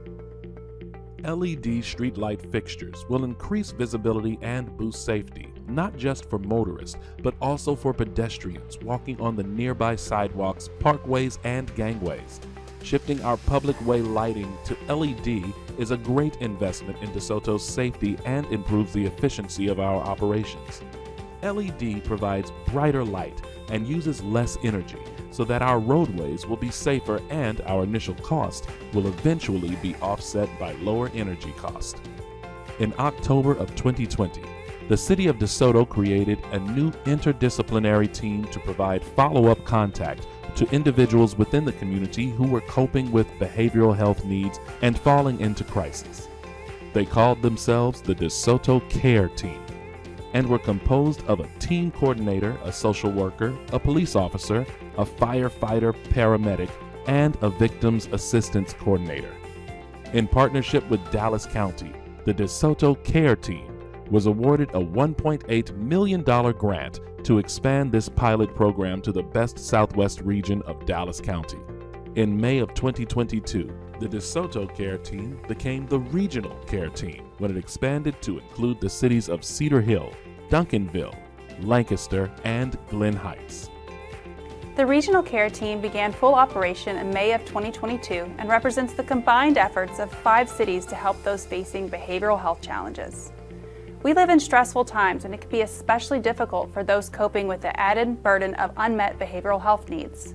LED streetlight fixtures will increase visibility and boost safety, not just for motorists, but also for pedestrians walking on the nearby sidewalks, parkways, and gangways. Shifting our public way lighting to LED is a great investment in DeSoto's safety and improves the efficiency of our operations. LED provides brighter light and uses less energy, so that our roadways will be safer and our initial cost will eventually be offset by lower energy cost. In October of 2020, the City of DeSoto created a new interdisciplinary team to provide follow-up contact to individuals within the community who were coping with behavioral health needs and falling into crisis. They called themselves the DeSoto Care Team and were composed of a team coordinator, a social worker, a police officer, a firefighter paramedic, and a victims assistance coordinator. In partnership with Dallas County, the DeSoto Care Team was awarded a $1.8 million grant to expand this pilot program to the best Southwest region of Dallas County. In May of 2022, the DeSoto Care Team became the Regional Care Team when it expanded to include the cities of Cedar Hill, Duncanville, Lancaster, and Glen Heights. The Regional Care Team began full operation in May of 2022 and represents the combined efforts of 5 cities to help those facing behavioral health challenges. We live in stressful times, and it can be especially difficult for those coping with the added burden of unmet behavioral health needs.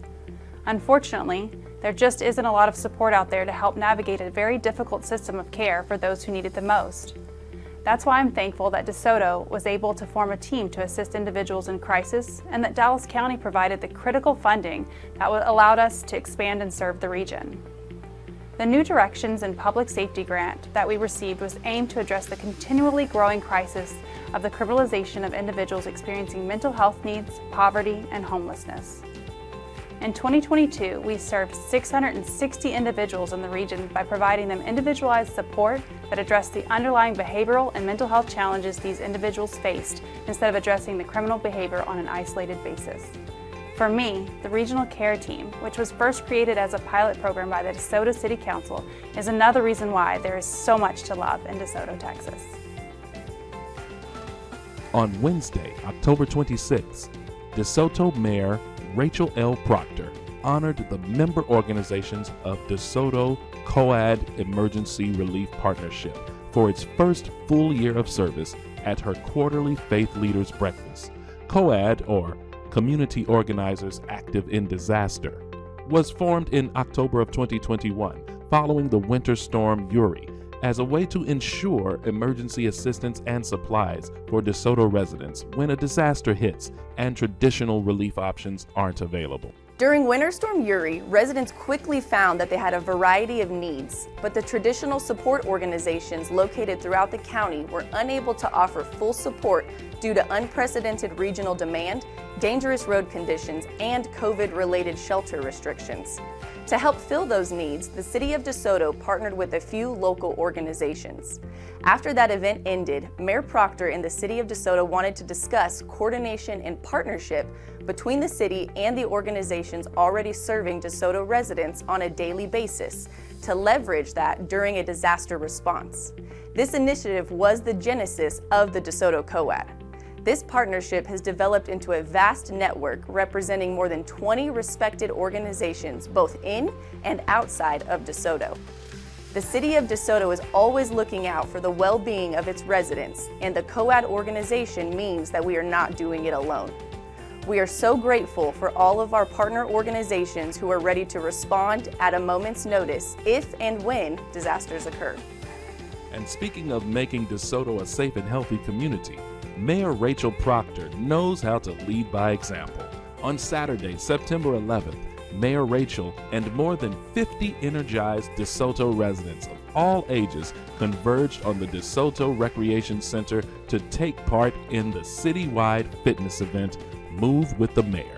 Unfortunately, there just isn't a lot of support out there to help navigate a very difficult system of care for those who need it the most. That's why I'm thankful that DeSoto was able to form a team to assist individuals in crisis, and that Dallas County provided the critical funding that allowed us to expand and serve the region. The New Directions in Public Safety grant that we received was aimed to address the continually growing crisis of the criminalization of individuals experiencing mental health needs, poverty, and homelessness. In 2022, we served 660 individuals in the region by providing them individualized support that addressed the underlying behavioral and mental health challenges these individuals faced, instead of addressing the criminal behavior on an isolated basis. For me, the Regional Care Team, which was first created as a pilot program by the DeSoto City Council, is another reason why there is so much to love in DeSoto, Texas. On Wednesday, October 26, DeSoto Mayor Rachel L. Proctor honored the member organizations of DeSoto COAD Emergency Relief Partnership for its first full year of service at her quarterly Faith Leaders Breakfast. COAD, or Community Organizers Active in Disaster, was formed in October of 2021 following the winter storm Uri as a way to ensure emergency assistance and supplies for DeSoto residents when a disaster hits and traditional relief options aren't available. During Winter Storm Uri, residents quickly found that they had a variety of needs, but the traditional support organizations located throughout the county were unable to offer full support due to unprecedented regional demand, dangerous road conditions, and COVID-related shelter restrictions. To help fill those needs, the City of DeSoto partnered with a few local organizations. After that event ended, Mayor Proctor and the City of DeSoto wanted to discuss coordination and partnership between the city and the organizations already serving DeSoto residents on a daily basis to leverage that during a disaster response. This initiative was the genesis of the DeSoto COAD. This partnership has developed into a vast network representing more than 20 respected organizations both in and outside of DeSoto. The City of DeSoto is always looking out for the well-being of its residents, and the COAD organization means that we are not doing it alone. We are so grateful for all of our partner organizations who are ready to respond at a moment's notice if and when disasters occur. And speaking of making DeSoto a safe and healthy community, Mayor Rachel Proctor knows how to lead by example. On Saturday, September 11th, Mayor Rachel and more than 50 energized DeSoto residents of all ages converged on the DeSoto Recreation Center to take part in the citywide fitness event, Move with the Mayor.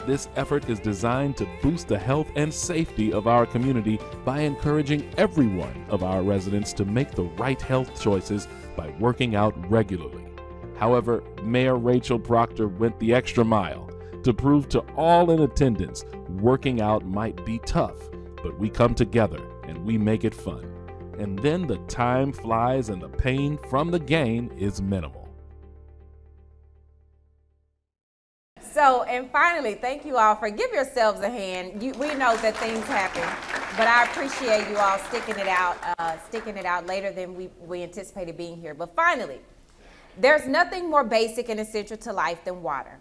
This effort is designed to boost the health and safety of our community by encouraging every one of our residents to make the right health choices by working out regularly. However, Mayor Rachel Proctor went the extra mile to prove to all in attendance working out might be tough, but we come together and we make it fun. and then the time flies and the pain from the gain is minimal. So, and finally, thank you all for, give yourselves a hand. We know that things happen, but I appreciate you all sticking it out later than we anticipated being here. But finally, there's nothing more basic and essential to life than water.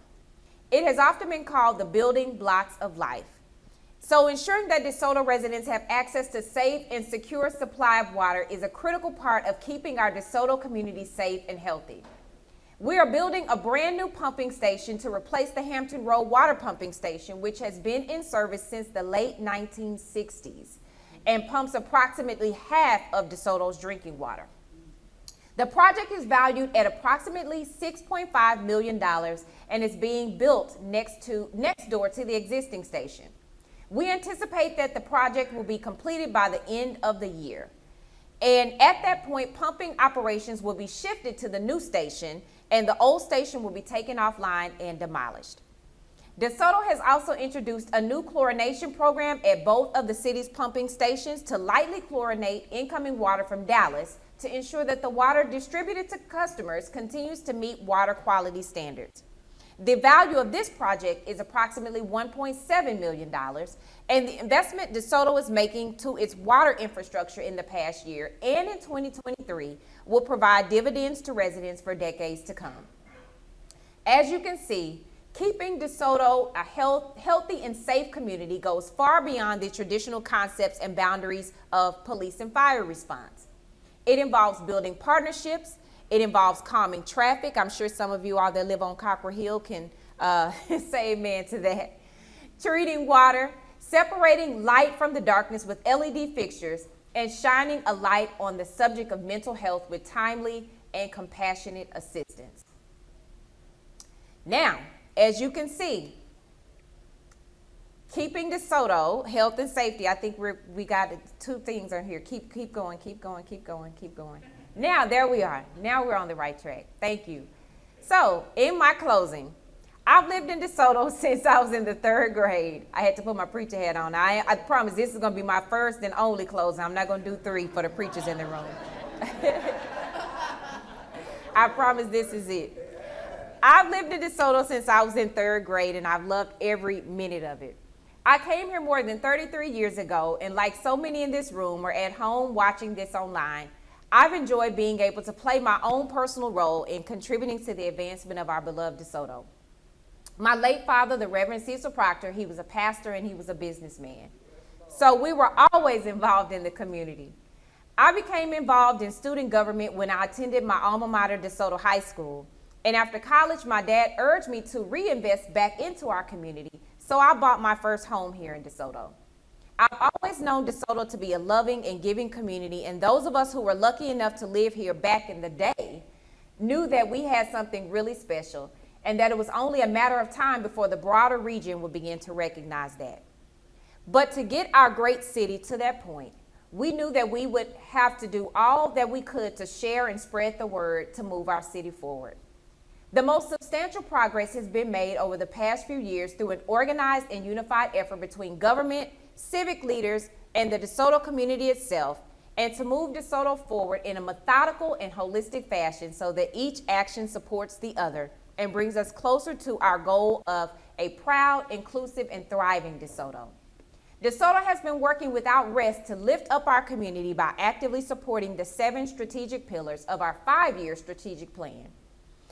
It has often been called the building blocks of life. So ensuring that DeSoto residents have access to safe and secure supply of water is a critical part of keeping our DeSoto community safe and healthy. We are building a brand new pumping station to replace the Hampton Road water pumping station, which has been in service since the late 1960s and pumps approximately half of DeSoto's drinking water. The project is valued at approximately $6.5 million and is being built next door to the existing station. We anticipate that the project will be completed by the end of the year. And at that point, pumping operations will be shifted to the new station, and the old station will be taken offline and demolished. DeSoto has also introduced a new chlorination program at both of the city's pumping stations to lightly chlorinate incoming water from Dallas to ensure that the water distributed to customers continues to meet water quality standards. The value of this project is approximately $1.7 million, and the investment DeSoto is making to its water infrastructure in the past year and in 2023 will provide dividends to residents for decades to come. As you can see, keeping DeSoto a healthy and safe community goes far beyond the traditional concepts and boundaries of police and fire response. It involves building partnerships. It involves calming traffic. I'm sure some of you all that live on Cockrell Hill can say amen to that. Treating water, separating light from the darkness with LED fixtures, and shining a light on the subject of mental health with timely and compassionate assistance. Now, as you can see, keeping DeSoto health and safety, I think we got two things on here. Keep going, keep going, keep going, keep going. Now, there we are. Now we're on the right track. Thank you. So, in my closing, I've lived in DeSoto since I was in the 3rd grade. I had to put my preacher hat on. I promise this is going to be my first and only closing. I'm not going to do 3 for the preachers in the room. I promise this is it. I've lived in DeSoto since I was in 3rd grade, and I've loved every minute of it. I came here more than 33 years ago, and like so many in this room or at home watching this online, I've enjoyed being able to play my own personal role in contributing to the advancement of our beloved DeSoto. My late father, the Reverend Cecil Proctor, he was a pastor and he was a businessman. So we were always involved in the community. I became involved in student government when I attended my alma mater, DeSoto High School. And after college, my dad urged me to reinvest back into our community. So I bought my first home here in DeSoto. I've always known DeSoto to be a loving and giving community, and those of us who were lucky enough to live here back in the day knew that we had something really special and that it was only a matter of time before the broader region would begin to recognize that. But to get our great city to that point, we knew that we would have to do all that we could to share and spread the word to move our city forward. The most substantial progress has been made over the past few years through an organized and unified effort between government, civic leaders, and the DeSoto community itself, and to move DeSoto forward in a methodical and holistic fashion so that each action supports the other and brings us closer to our goal of a proud, inclusive, and thriving DeSoto. DeSoto has been working without rest to lift up our community by actively supporting the 7 strategic pillars of our 5-year strategic plan.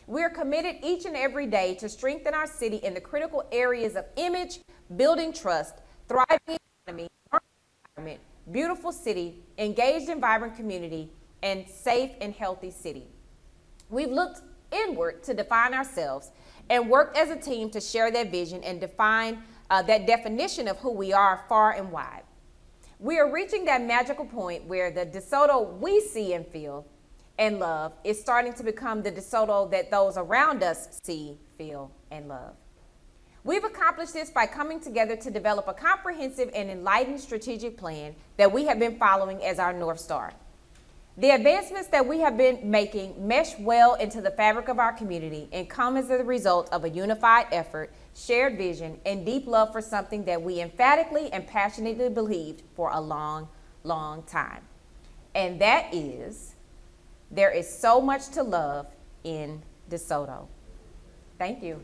We are committed each and every day to strengthen our city in the critical areas of image, building trust, thriving economy, environment, beautiful city, engaged and vibrant community, and safe and healthy city. We've looked inward to define ourselves and worked as a team to share that vision and define that definition of who we are far and wide. We are reaching that magical point where the DeSoto we see and feel and love is starting to become the DeSoto that those around us see, feel, and love. We've accomplished this by coming together to develop a comprehensive and enlightened strategic plan that we have been following as our North Star. The advancements that we have been making mesh well into the fabric of our community and come as a result of a unified effort, shared vision, and deep love for something that we emphatically and passionately believed for a long, long time. and that is, there is so much to love in DeSoto. Thank you.